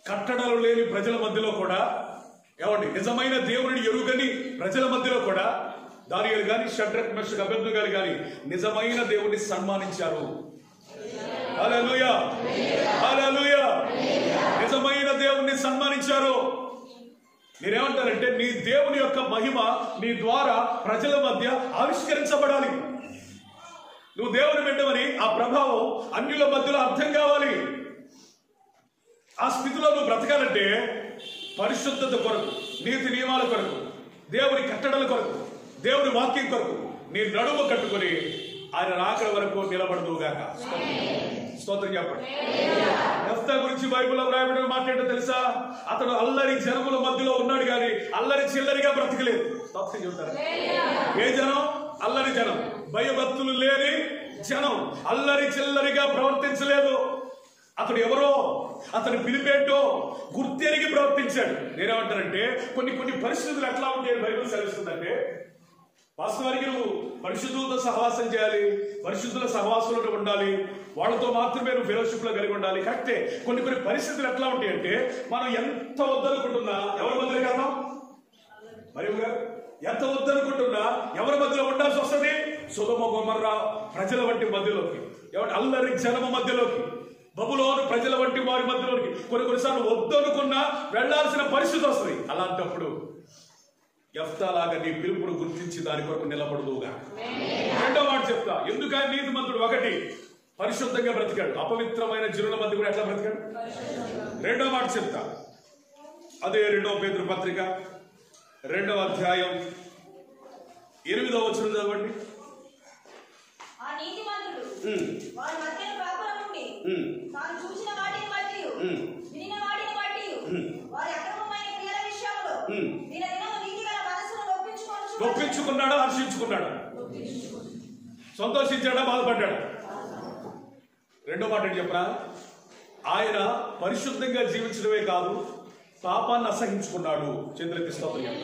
కట్టడలు లేని ప్రజల మధ్యలో కూడా ఏమండి నిజమైన దేవుడిని ఎరుగని ప్రజల మధ్యలో కూడా దానియేలు గాని షడ్రక్ మెషక్ అబేద్నెగో గాని నిజమైన దేవుడిని సన్మానించారు. హల్లెలూయా, హల్లెలూయా. నిజమైన దేవుణ్ణి సన్మానించారు. నేనేమంటానంటే నీ దేవుని యొక్క మహిమ నీ ద్వారా ప్రజల మధ్య ఆవిష్కరించబడాలి. నువ్వు దేవుని బిడ్డవని ఆ ప్రభావం అన్యుల మధ్యలో అర్థం కావాలి. ఆ స్థితిలో నువ్వు బ్రతకాలంటే పరిశుద్ధత కొరకు, నీతి నియమాల కొరకు, దేవుని కట్టడల కొరకు, దేవుని వాక్యం కొరకు నీ నడుము కట్టుకొని ఆయన రాకడ వరకు నిలబడదుగాక. స్తోత్రం చెప్పండి. యెఫ్తా గురించి బైబిల్లో రాయబడిన మాట ఏంటో తెలుసా? అతడు అల్లరి జనముల మధ్యలో ఉన్నాడు కానీ అల్లరి చిల్లరిగా బ్రతకలేదు. స్తోత్రం చెబుతారు. ఏ జనం? అల్లరి జనం, భయభక్తులు లేని జనం, అల్లరి చిల్లరిగా ప్రవర్తించలేదు. అతడు ఎవరో, అతని పిలిపేంటో గుర్తెరిగి ప్రవర్తించాడు. నేనేమంటానంటే కొన్ని పరిస్థితులు ఎట్లా ఉంటాయని బైబిల్ సెలవిస్తుందంటే, వాస్తవానికి నువ్వు పరిశుద్ధులతో సహవాసం చేయాలి, పరిశుద్ధుల సహవాసంలో ఉండాలి, వాళ్ళతో మాత్రమే నువ్వు ఫెలోషిప్ లో కలిగి ఉండాలి. కరెక్టే. కొన్ని పరిస్థితులు ఎట్లా ఉంటాయి అంటే, మనం ఎంత వద్దనుకుంటున్నా ఎవరి మధ్యలో కాదాం? మరి ఎంత వద్దనుకుంటున్నా ఎవరి మధ్యలో ఉండాల్సి వస్తుంది? సొదొమ గొమొర్రా ప్రజల వంటి మధ్యలోకి, ఎవరి అల్లరి జనమ మధ్యలోకి, బబులోను ప్రజల వంటి వారి మధ్యలోకి కొన్నిసార్లు వద్దనుకున్నా వెళ్లాల్సిన పరిస్థితి వస్తుంది. అలాంటప్పుడు యెఫ్తా లాగా నీ పిలుపును గుర్తించి దాని కొరకు నిలబడదుగా. రెండో మాట చెప్తా. ఎందుకని నీతిమంతుడు? ఒకటి, పరిశుద్ధంగా బ్రతికాడు. అపవిత్రమైన జనుల మధ్య కూడా ఎట్లా బ్రతికాడు? రెండో మాట చెప్తా. అదే 2వ పేతురు పత్రిక 2వ అధ్యాయం 8వ వచనం చదవండి. నొప్పించుకున్నాడా? హర్షించుకున్నాడా? సంతోషించాడా? బాధపడ్డాడా? రెండో మాట ఏంటి చెప్పరా? ఆయన పరిశుద్ధంగా జీవించడమే కాదు, పాపాన్ని అసహించుకున్నాడు. చంద్రకి స్తోత్రం.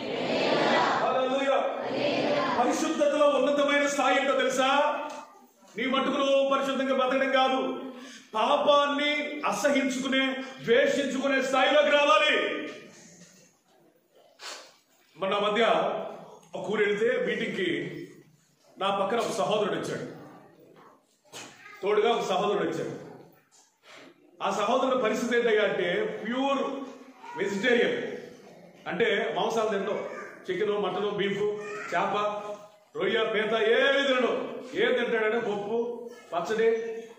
హల్లెలూయా. పరిశుద్ధతలో ఉన్నతమైన స్థాయి ఏంటో తెలుసా? నీ మట్టుకు నువ్వు పరిశుద్ధంగా బతకడం కాదు, పాపాన్ని అసహించుకునే, ద్వేషించుకునే స్థాయిలోకి రావాలి. మన మధ్య ఒక ఊరు వెళితే మీటింగ్కి నా పక్కన ఒక సహోదరుడు వచ్చాడు, తోడుగా ఒక సహోదరుడు వచ్చాడు. ఆ సహోదరుడు పరిస్థితి ఏంటంటే అంటే ప్యూర్ వెజిటేరియన్, అంటే మాంసాలు తినడు, చికెను, మటను, బీఫ్, చేప, రొయ్య, పీత ఏవి తినడు. ఏం తింటాడంటే పప్పు, పచ్చడి,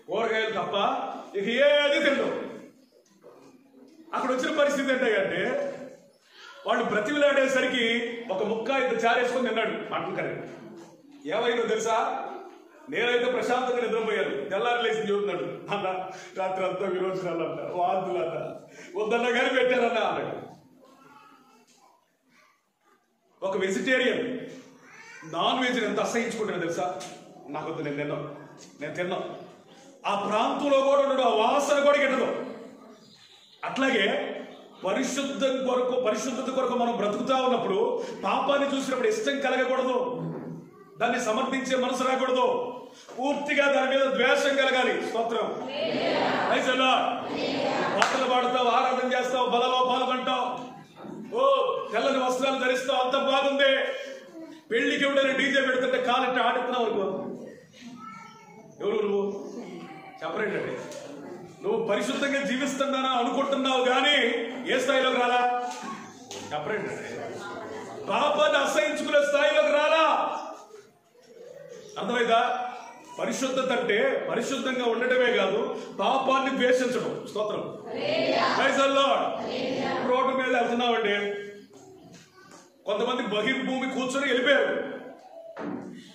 కూరగాయలు తప్ప ఇక ఏది తినడు. అక్కడ వచ్చిన పరిస్థితి ఏంటంటే వాడు బ్రతిమిలాడేసరికి ఒక ముక్క ఇంత చారేసుకొని తిన్నాడు మటన్ కర్రీ. ఏమైందో తెలుసా? నేనైతే ప్రశాంతంగా నిద్రపోయాను. తెల్లారి లేచి చూస్తున్నాడు, అన్న రాత్రి అంతా విరోచనాలన్న, వాంతులన్న, వద్దన్న కానీ పెట్టారన్న అన్నాడు. ఒక వెజిటేరియన్ నాన్ వెజ్ ఎంత అసహించుకుంటాను తెలుసా? నాకు వద్దు, నేను తిన్నాను. ఆ ప్రాంతంలో కూడా ఉండడు, ఆ వాసన కూడా గిట్టదు. అట్లాగే పరిశుద్ధత కొరకు మనం బ్రతుకుతా ఉన్నప్పుడు పాపాన్ని చూసినప్పుడు ఇష్టం కలగకూడదు, దాన్ని సమర్థించే మనసు రాకూడదు, పూర్తిగా దాని మీద ద్వేషం కలగాలి. స్తోత్రం. పాటలు పాడతావు, ఆరాధన చేస్తావు, బలలో పాల్గొంటావు, ఓ తెల్లని వస్త్రాలు ధరిస్తావు, అంత బాగుంది. పెళ్లికి ఎవడైనా డీజే పెడుతుంటే కాలంటే ఆడుతున్నావు అనుకో, ఎవరు నువ్వు చెప్పరేంటండి? నువ్వు పరిశుద్ధంగా జీవిస్తున్నానా అనుకుంటున్నావు కానీ ఏ స్థాయిలోకి రాలా? చెప్పరేంటండి? పాపాన్ని అసహించుకునే స్థాయిలోకి రాలా. అర్థమైందా? పరిశుద్ధత అంటే పరిశుద్ధంగా ఉండటమే కాదు, పాపాన్ని ద్వేషించడం. స్తోత్రం. రోడ్డు మీద వెళ్తున్నామండి, కొంతమంది బహిర్భూమి కూర్చొని వెళ్ళిపోయారు.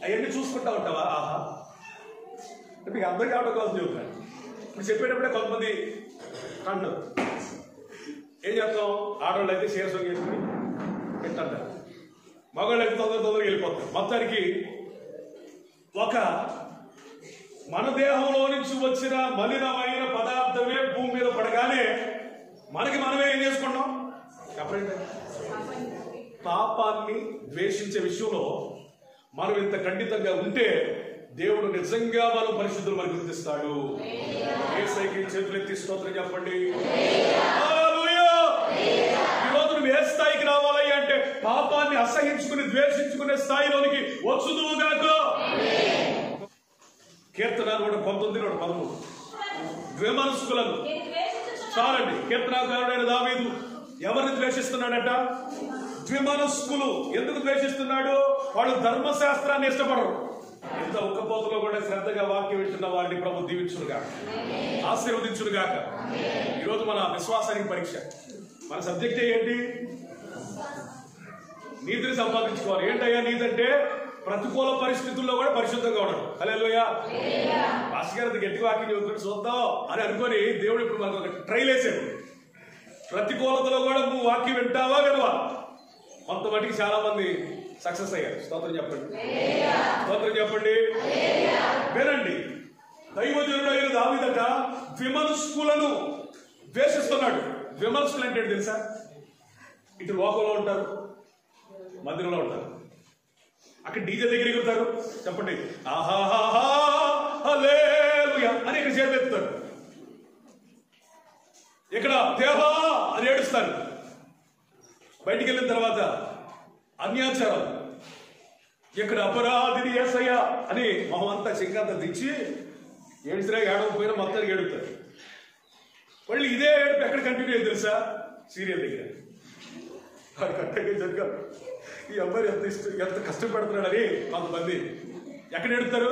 అవన్నీ చూసుకుంటా ఉంటావా? ఆహా, మీకు అర్థం కావడం కోసం చెబుతాను. ఇప్పుడు చెప్పేటప్పుడే కొంతమంది అంటారు, ఏం చేస్తాం? ఆడవాళ్ళు అయితే శీర్షం చేసుకుని పెట్టంటారు, మగవాళ్ళు అయితే తొందరగా వెళ్ళిపోతారు. మొత్తానికి ఒక మన దేహంలో నుంచి వచ్చిన మలినమైన పదార్థమే భూమి మీద పడగానే మనకి మనమే ఏం చేసుకుంటాం చెప్పండి. పాపాన్ని ద్వేషించే విషయంలో మనం ఇంత ఖండితంగా ఉంటే దేవుడు నిజంగా మనం పరిశుద్ధులు మనకు గుర్తిస్తాడు. యేసయ్యకి చేతులు ఎత్తి స్తోత్రం చెప్పండి. ఈరోజు నువ్వు ఏ స్థాయికి రావాలి అంటే పాపాన్ని అసహించుకుని ద్వేషించుకునే స్థాయిలోనికి వచ్చుదువుగాక. కీర్తన 119:13 ద్వేమనస్కులను చాలండి. కీర్తనాకారుడైన దావీదు ఎవరిని ద్వేషిస్తున్నాడట? ద్విమనస్కులు. ఎందుకు ద్వేషిస్తున్నాడు? వాళ్ళు ధర్మశాస్త్రాన్ని ఇష్టపడరు. ఇంత ఉక్కపోతలో కూడా శ్రద్ధగా వాక్యం వింటున్న వాడిని ప్రభు దీవించునుగాక, ఆశీర్వదించునుగాక. ఈరోజు మన విశ్వాసానికి పరీక్ష. మన సబ్జెక్ట్ ఏంటి? నీతిని సంపాదించుకోవాలి. ఏంటయ్యా నీతంటే? ప్రతికూల పరిస్థితుల్లో కూడా పరిశుద్ధంగా ఉండడం. హల్లెలూయా. పాస్టర్ గారు గట్టి వాక్యం చదువుకుని చూద్దాం అని అనుకొని దేవుడు ఇప్పుడు మనకు ఒక ట్రైల్ వేసాడు. ప్రతికూలతలో కూడా నువ్వు వాక్యం వింటావా వినవా? కొంతమటికి చాలా మంది సక్సెస్ అయ్యారు. స్తోత్రం చెప్పండి, స్తోత్రం చెప్పండి. వినండి. దైవజనుడైన దావీదట ద్విమనస్కులను ద్వేషిస్తున్నాడు. ద్విమనస్కులు అంటే తెలుసా? ఇటు లోకంలో ఉంటారు, మందిరంలో ఉంటారు, అక్కడ డీజే దగ్గర ఎగురుతారు. చెప్పండి ఆహాహా హల్లెలూయా అని ఇక్కడ చేతులెత్తుతారు. ఇక్కడ దేవా అని ఏడుస్తారు. బయటికి వెళ్ళిన తర్వాత అన్యాచారం. ఇక్కడ అపరాధిని యేసయ్య అని మొహమంతా చింకంతా దించి ఏడిసిరా ఏడవకపోయినా మొత్తానికి ఏడుతారు. మళ్ళీ ఇదే ఏడుపు ఎక్కడ కంటిన్యూ అయ్యి తెలుసా? సీరియల్ దగ్గర. కట్టగా జరగాలి. ఈ అబ్బాయి ఎంత కష్టపడుతున్నాడని కొంతమంది ఎక్కడ ఎడుతారు?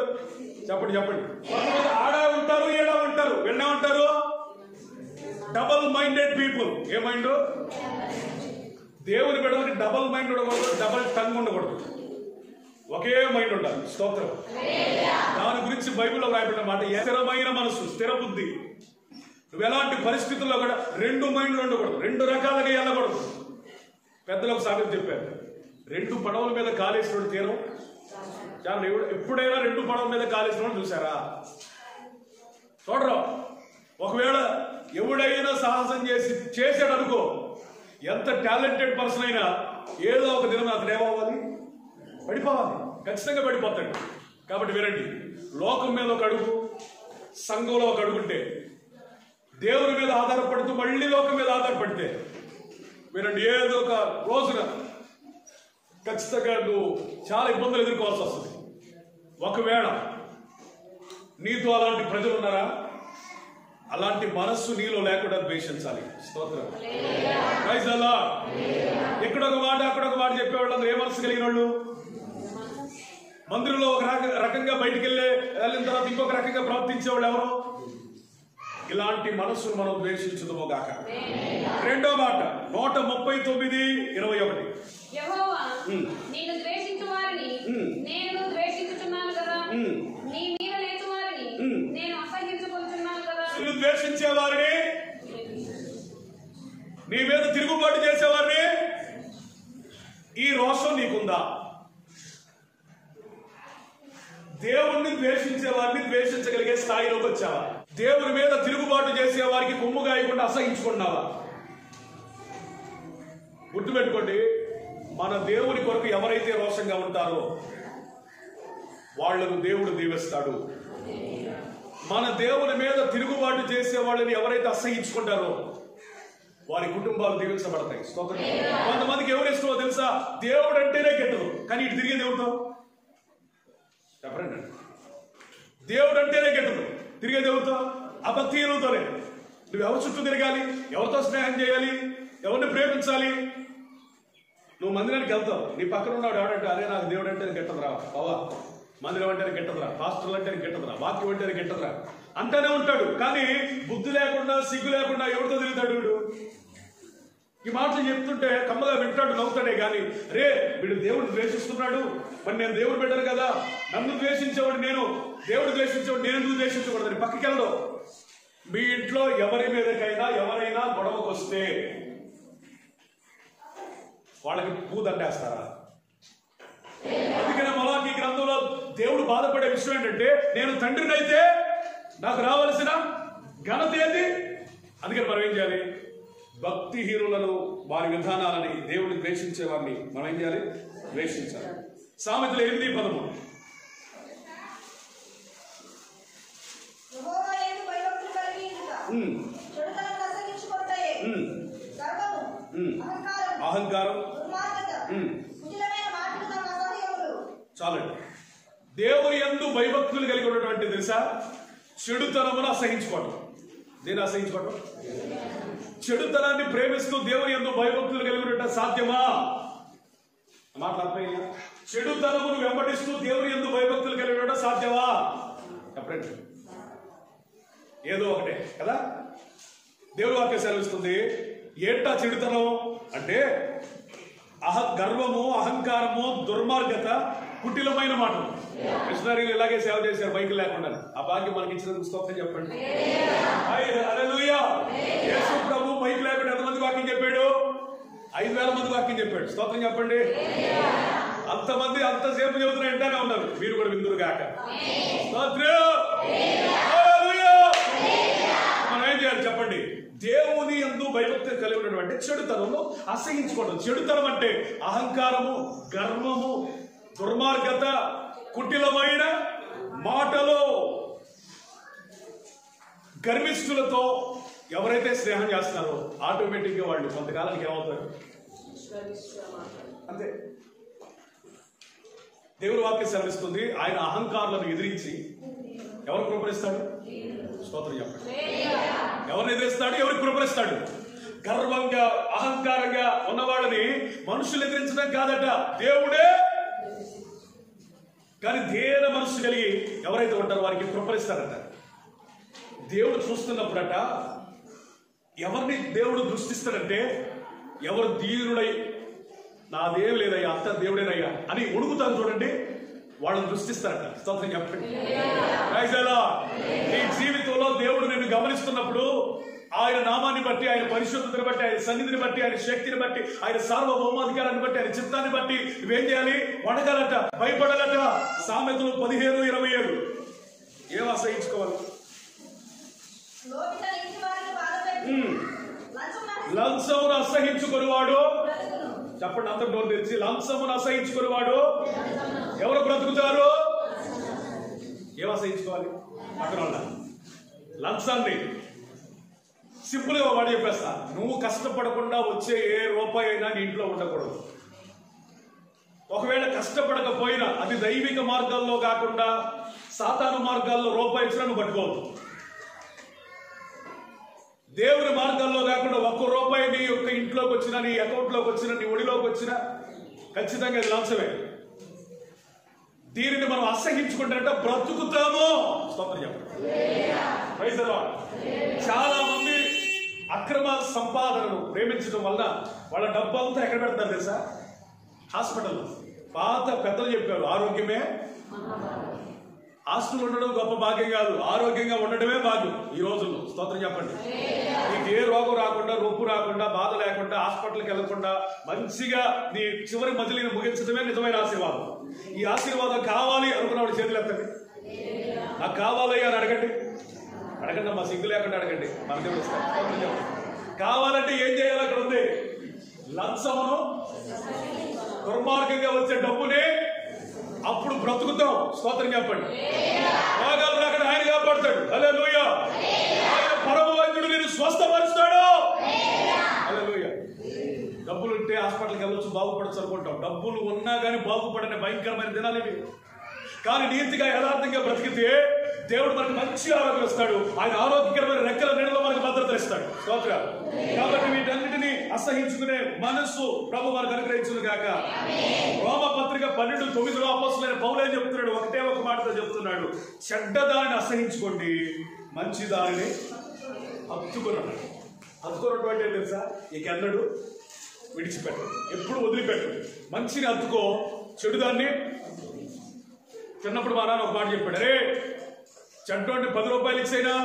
చెప్పండి చెప్పండి. ఆడ ఉంటారు, ఏడ ఉంటారు, వెళ్ళా ఉంటారు. Double minded people. ఏ మైండ్? దేవుని బిడ్డలకి డబల్ మైండ్ ఉండకూడదు, డబల్ టంగ్ ఉండకూడదు, ఒకే మైండ్ ఉండాలి. స్తోత్రం. దాని గురించి బైబిల్లో రాయబడిన మాట స్థిరమైన మనసు, స్థిర బుద్ధి. నువ్వు ఎలాంటి పరిస్థితుల్లో కూడా రెండు మైండ్లు ఉండకూడదు, రెండు రకాలుగా వెళ్ళకూడదు. పెద్దలకు సామెత చెప్పారు, రెండు పడవల మీద కాలేసినోడు తీరం. చాలా ఎప్పుడైనా రెండు పడవల మీద కాలేసినోడు చూసారా? చూడరు. ఒకవేళ ఎవడైనా సాహసం చేసాడు అనుకో, ఎంత టాలెంటెడ్ పర్సన్ అయినా ఏదో ఒక దినం అతను ఏమవ్వాలి? పడిపోవాలి, ఖచ్చితంగా పడిపోతాడు. కాబట్టి వినండి, లోకం మీద ఒక అడుగు, సంఘంలో ఒక అడుగుంటే, దేవుని మీద ఆధారపడుతూ మళ్ళీ లోకం మీద ఆధారపడితే వినండి, ఏదో ఒక రోజున ఖచ్చితంగా నువ్వు చాలా ఇబ్బందులు ఎదుర్కోవాల్సి వస్తుంది. ఒకవేళ నీతో అలాంటి ప్రజలు ఉన్నారా? అలాంటి మనస్సు నీలో లేకుండా ద్వేషించాలి. స్తోత్రం. Praise the lord. ఎక్కడొక మాట అక్కడొక మాట చెప్పేవాళ్ళు ఏ మనసు కలిగిన వాళ్ళు? మందిరంలో ఒక రకంగా బయటికి వెళ్ళిన తర్వాత ఇంకొక రకంగా ప్రవర్తించేవాళ్ళు ఎవరు? ఇలాంటి మనస్సును మనం ద్వేషించుదాము గాక. రెండో మాట 139:21. యెహోవా నిన్ను ద్వేషించు వారిని నేను ద్వేషించుచున్నాను కదా, నీ మీద లేచు వారిని నేను అసహ్యించుకొనుచున్నాను కదా. నిన్ను ద్వేషించే వారిని, నీ మీద తిరుగుబాటు చేసేవారిని, ఈ రోషం నీకుందా? దేవుణ్ణి ద్వేషించే వారిని ద్వేషించగలిగే స్థాయిలోకి వచ్చావా? దేవుని మీద తిరుగుబాటు చేసే వారికి కొమ్ము గాయకుండా అసహించుకున్నావా? గుర్తుపెట్టుకోండి, మన దేవుని కొరకు ఎవరైతే రోషంగా ఉంటారో వాళ్లను దేవుడు దీవిస్తాడు. మన దేవుని మీద తిరుగుబాటు చేసే వాళ్ళని ఎవరైతే అసహించుకుంటారో వారి కుటుంబాలు దీవించబడతాయి. కొంతమందికి ఎవరు ఇష్టమో తెలుసా? దేవుడు అంటేనే గిట్టదు, కానీ ఇటు తిరిగే దేవుడితో చెప్పండి. దేవుడు అంటేనే గిట్టదు, తిరిగే దేవుడితో, అభక్తితోనే. నువ్వు ఎవరి చుట్టూ తిరగాలి, ఎవరితో స్నేహం చేయాలి, ఎవరిని ప్రేమించాలి? నువ్వు మందిరానికి వెళ్తావు, నీ పక్కన ఉన్నాడు ఎవడంటే అరే నాకు దేవుడు అంటే గిట్టదురా బావా, మందిరం అంటేనే గిట్టదురా, పాస్టర్లు అంటేనే గిట్టదురా, వాక్యం అంటేనే గిట్టదురా అంటేనే ఉంటాడు. కానీ బుద్ధి లేకుండా, సిగ్గు లేకుండా ఎవరితో తిరుగుతాడు వీడు? ఈ మాటలు చెప్తుంటే కమ్మగా వింటాడు, నవ్వుతాడే. కానీ రే వీడు దేవుడు ద్వేషిస్తున్నాడు, మరి నేను దేవుడు పెట్టాను కదా, నన్ను ద్వేషించేవాడు నేను, దేవుడు ద్వేషించేవాడు నేను ఎందుకు ద్వేషించకూడదని పక్కకి వెళ్ళడు. మీ ఇంట్లో ఎవరి మీదకైనా ఎవరైనా గొడవకు వస్తే వాళ్ళకి పూదండేస్తారా? అందుకనే మలాకి గ్రంథంలో దేవుడు బాధపడే విషయం ఏంటంటే, నేను తండ్రిని అయితే నాకు రావాల్సిన ఘనత ఏంటి? అందుకని మనం ఏం చేయాలి? భక్తిహీనులను, వారి విధానాలని, దేవుడిని ద్వేషించే వారిని మనం ఏం చేయాలి? ద్వేషించాలి. సామెతలు 8:13. అహంకారం. చాలండి. దేవుని యందు భయభక్తులు కలిగి ఉన్నటువంటి తెలుసా, చెడుతనమును అసహించుకోవటం. దేని అసహించుకోవటం? చెడుతనాన్ని ప్రేమిస్తూ దేవుని యందు భయభక్తులు కలిగి ఉండటం సాధ్యమా? మాట్లాడపోయినా చెడుతనమును వెంబడిస్తూ దేవుని యందు భయభక్తులు కలిగి ఉండటం సాధ్యమా? చెప్పండి. ఏదో ఒకటే కదా. దేవుడు వాక్యం సెలవిస్తుంది. ఏంటా చెడుతనం అంటే గర్వము, అహంకారము, దుర్మార్గత, కుటిలమైన మాటలు. మిషనరీలు ఇలాగే సేవ చేశారు బైకులు లేకుండా. ఆ భాగ్యం మనకి ఇచ్చినందుకు స్తోత్రం చెప్పండి. హల్లెలూయా. యేసు ప్రభు బైక్ లేకుండా ఎంతమంది వాక్యం చెప్పాడు? 5,000 మంది వాక్యం చెప్పాడు. స్తోత్రం చెప్పండి. అంతమంది అంతసేపు చెబుతున్నా వింటానే ఉన్నారు. మీరు కూడా విందురు కాక. స్తోత్రం. హల్లెలూయా. మనం ఏం చేయాలి చెప్పండి? దేవుని యందు భయభక్తి కలిగి ఉన్నటువంటి చెడుతనంలో అసహించుకోవడం. చెడుతనం అంటే అహంకారము, గర్వము, దుర్మార్గత, కుటిలమైన మాటలు. గర్విష్ఠులతో ఎవరైతే స్నేహం చేస్తున్నారో ఆటోమేటిక్ గా వాళ్ళు కొంతకాలానికి ఏమవుతారు? అంతే. దేవుడి వాక్యం సెలవిస్తుంది, ఆయన అహంకారులను ఎదిరించి ఎవరు కృపరిస్తాడు? స్తోత్రం చెప్పండి. ఎవరిని ఎదిరిస్తాడు? ఎవరికి కృపరిస్తాడు? గర్వంగా, అహంకారంగా ఉన్నవాళ్ళని మనుషులు ఎదిరించడం కాదట, దేవుడే. కానీ దేన మనసు కలిగి ఎవరైతే ఉంటారో వారికి కృపరిస్తారట. దేవుడు చూస్తున్నప్పుడట ఎవరిని దేవుడు దృష్టిస్తాడంటే, ఎవరు దీనుడై నాదేం లేదయ్యా, అంత దేవుడేనయ్యా అని ఉడుకుతారు చూడండి, వాళ్ళని దృష్టిస్తారట. స్తోత్రం చెప్పండి. నీ జీవితంలో దేవుడు నిన్ను గమనిస్తున్నప్పుడు ఆయన నామాన్ని బట్టి, ఆయన పరిశుద్ధతను బట్టి, ఆయన సన్నిధిని బట్టి, ఆయన శక్తిని బట్టి, ఆయన సార్వభౌమాధికారాన్ని బట్టి, ఆయన చిత్తాన్ని బట్టి నువ్వేం చేయాలి? వణగాలట, భయపడాలట. సామెతలు 15:27. ఏం అసహించుకోవాలి? లంచమును అసహించుకునేవాడు, చెప్పండి అంత డోర్ తెరిచి, లంచమును అసహించుకునేవాడు ఎవరు బ్రతుకుతారు? ఏం అసహించుకోవాలి? పక్కన వాళ్ళ లంచాన్ని. సింపుల్ గా వాడు చెప్పేస్తా, నువ్వు కష్టపడకుండా వచ్చే ఏ రూపాయి అయినా నీ ఇంట్లో ఉండకూడదు. ఒకవేళ కష్టపడకపోయినా అది దైవిక మార్గాల్లో కాకుండా సాతాను మార్గాల్లో రూపాయి ఇచ్చినా నువ్వు పట్టుకోవద్దు. దేవుని మార్గాల్లో కాకుండా ఒక్క రూపాయి నీ యొక్క ఇంట్లోకి వచ్చినా, నీ అకౌంట్ లోకి వచ్చినా, నీ ఒడిలోకి వచ్చినా ఖచ్చితంగా ఇది లంచమే. దీనిని మనం అసహించుకుంటే బ్రతుకుతాము. స్తోత్రం చెప్పండి. Praise the lord. చాలా మంది అక్రమ సంపాదనను ప్రేమించడం వల్ల వాళ్ళ డబ్బు అంతా ఎక్కడ పెడతారు తెలుసా? హాస్పిటల్లో. పాత పెద్దలు చెప్పారు, ఆరోగ్యమే. ఆస్తులు ఉండడం గొప్ప భాగ్యం కాదు, ఆరోగ్యంగా ఉండడమే భాగ్యం ఈ రోజుల్లో. స్తోత్రం చెప్పండి. నీకు ఏ రోగం రాకుండా, రొప్పు రాకుండా, బాధ లేకుండా, హాస్పిటల్కి వెళ్లకుండా మంచిగా నీ చివరి మజిలీని ముగించడమే నిజమైన ఆశీర్వాదం. ఈ ఆశీర్వాదం కావాలి అనుకున్నవాడు చేతులు ఎత్తండి. నాకు కావాలయ్యా అని అడగండి. అడగండి అమ్మా, సిగ్గు లేకుండా అడగండి. మన దేవుడు ఇస్తాడు. కావాలంటే ఏం చేయాలి? అక్కడ ఉంది, లంచమును, దుర్మార్గంగా వచ్చే డబ్బుని. అప్పుడు బ్రతుకుతాం. స్తోత్రం చెప్పండి. రోగాలు రాకుండా ఆయన కాపాడుతాడు. హల్లెలూయా. ఆయన పరమ వైద్యుడు నిన్ను స్వస్థపరుస్తాడు. హల్లెలూయా. డబ్బులు ఉంటే హాస్పిటల్కి వెళ్ళొచ్చు, బాగుపడచ్చు అనుకుంటాం. డబ్బులు ఉన్నా కానీ బాగుపడనే భయంకరమైన దినాలు ఇవి. కానీ నీతిగా యథార్థంగా బ్రతికితే దేవుడు మనకు మంచి ఆరోగ్యం ఇస్తాడు. ఆయన ఆరోగ్యకరమైన రెక్కల నీడలో మనకు భద్రత ఇస్తాడు. స్తోత్రం. కాబట్టి వీటన్నిటిని అసహించుకునే మనస్సు ప్రభు మనకు అనుగ్రహించును గాక. రోమపత్రిక 12:9 అపోస్తలుడైన పౌలు ఏం చెప్తున్నాడు? ఒకటే ఒక మాటతో చెప్తున్నాడు, చెడ్డ దానిని అసహించుకోండి, మంచి దానిని హత్తుకున్నాడు. హత్తుకున్నటువంటి ఏం తెలుసా? ఇకెన్నడు విడిచిపెట్టు, ఎప్పుడు వదిలిపెట్టు. మంచిని హత్తుకో, చెడు దాన్ని. చిన్నప్పుడు మా నాన్న ఒక మాట చెప్పాడు, అరే చెడ్డోడిని 10 రూపాయలు ఇచ్చైనా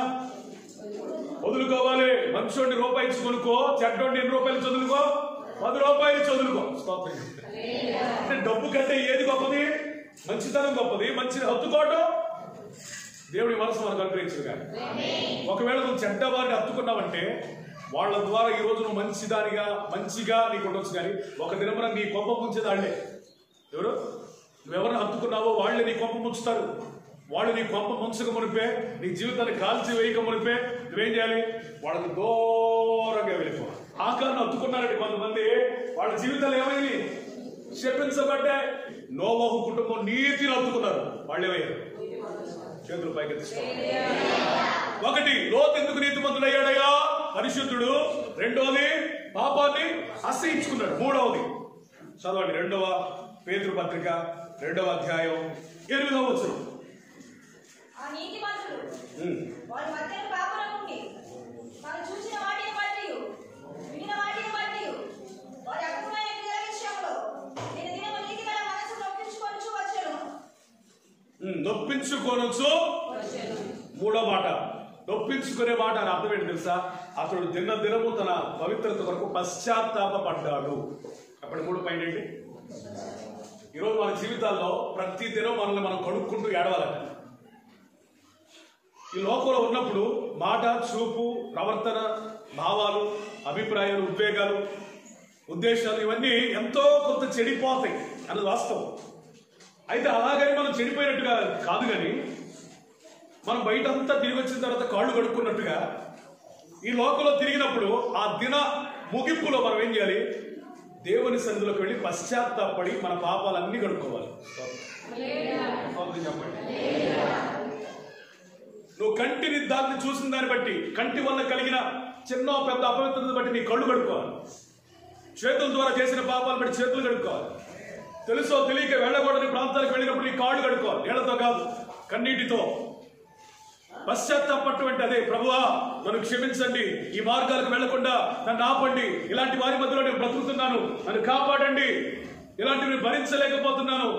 వదులుకోవాలి, మంచోడిని రూపాయి ఇచ్చి కొనుక్కో, చెడ్డోడిని 2 రూపాయలు చదువుకో, 10 రూపాయలు చదువుకో. అంటే డబ్బు కంటే ఏది గొప్పది? మంచితనం గొప్పది, మంచిని హత్తుకోవటం దేవుడి మనసు మనకు అనుగ్రహించదు. కానీ ఒకవేళ నువ్వు చెడ్డవారిని హత్తుకున్నావంటే వాళ్ళ ద్వారా ఈ రోజు నువ్వు మంచిగా నీకు ఉండొచ్చు. కానీ ఒక దినమున నీ కొంప ముంచేది వాళ్ళే. ఎవరు? నువ్వెవరిని హత్తుకున్నావో వాళ్ళే నీ కొంప ముంచుతారు. వాళ్ళు నీ కొంప ముంచక మునిపే, నీ జీవితాన్ని కాల్చి వేయక మునిపే నువ్వేం చేయాలి? వాళ్ళకి దూరంగా వెళ్ళిపోవాలి. ఆకాన్ని హత్తుకున్నారండి కొంతమంది, వాళ్ళ జీవితాలు ఏమైంది? శపించబడ్డాయి. నోవహు కుటుంబం నీతిని హత్తుకున్నారు, వాళ్ళేమయ్యారు? చేతులు పైకెత్తిస్తారు. ఒకటి, లోతు ఎందుకు నీతిమంతుడయ్యాడయ్యా? పరిశుద్ధుడు. రెండవది, పాపాన్ని అసహించుకున్నాడు. మూడవది చదవండి, 2వ పేతురు పత్రిక 2వ అధ్యాయం 8వ వచనం. ఆ నీతిమంతుడు వారి మధ్యన పాపం ఉండి తాను చూసిన వాటిని బట్టి వినిన వాటిని బట్టి వారి అక్రమమైన క్రియల విషయంలో దినదినము నీతిగల మనసు నొప్పించుకొనుచు వచ్చెను. నొప్పించుకొనుచు. మూడో మాట, నొప్పించుకునే మాట అని అర్థం ఏంటి తెలుసా? అతడు దినము తన పవిత్రత కొరకు పశ్చాత్తాపడ్డాడు. అప్పటి 3 పాయింట్ ఏంటి? ఈరోజు మన జీవితాల్లో ప్రతి దినం మనల్ని మనం కడుక్కుంటూ ఏడవాలంట. ఈ లోకంలో ఉన్నప్పుడు మాట, చూపు, ప్రవర్తన, భావాలు, అభిప్రాయాలు, ఉద్వేగాలు, ఉద్దేశాలు ఇవన్నీ ఎంతో కొంత చెడిపోతాయి అన్నది వాస్తవం. అయితే అలాగని మనం చెడిపోయినట్టుగా కాదు. కానీ మనం బయటంతా తిరిగి వచ్చిన తర్వాత కాళ్ళు కడుక్కున్నట్టుగా ఈ లోకంలో తిరిగినప్పుడు ఆ దిన ముగింపులో మనం ఏం చేయాలి? దేవుని సన్నిధిలోకి వెళ్ళి పశ్చాత్తాపడి మన పాపాలన్నీ కడుక్కోవాలి. చెప్పండి. నువ్వు కంటిని దాన్ని చూసిన దాన్ని బట్టి, కంటి వల్ల కలిగిన చిన్న పెద్ద అపవిత్రతను బట్టి నీ కళ్ళు కడుక్కోవాలి. చేతుల ద్వారా చేసిన పాపాలను బట్టి చేతులు కడుక్కోవాలి. తెలుసో తెలియక వెళ్ళకూడని ప్రాంతాలకు వెళ్ళినప్పుడు నీ కాళ్ళు కడుక్కోవాలి. నీళ్లతో కాదు, కన్నీటితో. పశ్చాత్తాపట్టు అంటే అదే, ప్రభువా నన్ను క్షమించండి, ఈ మార్గాలకు వెళ్లకుండా నన్ను ఆపండి, ఇలాంటి వారి మధ్యలో నేను బ్రతుకుతున్నాను, నన్ను కాపాడండి, ఇలాంటివి భరించలేకపోతున్నాను,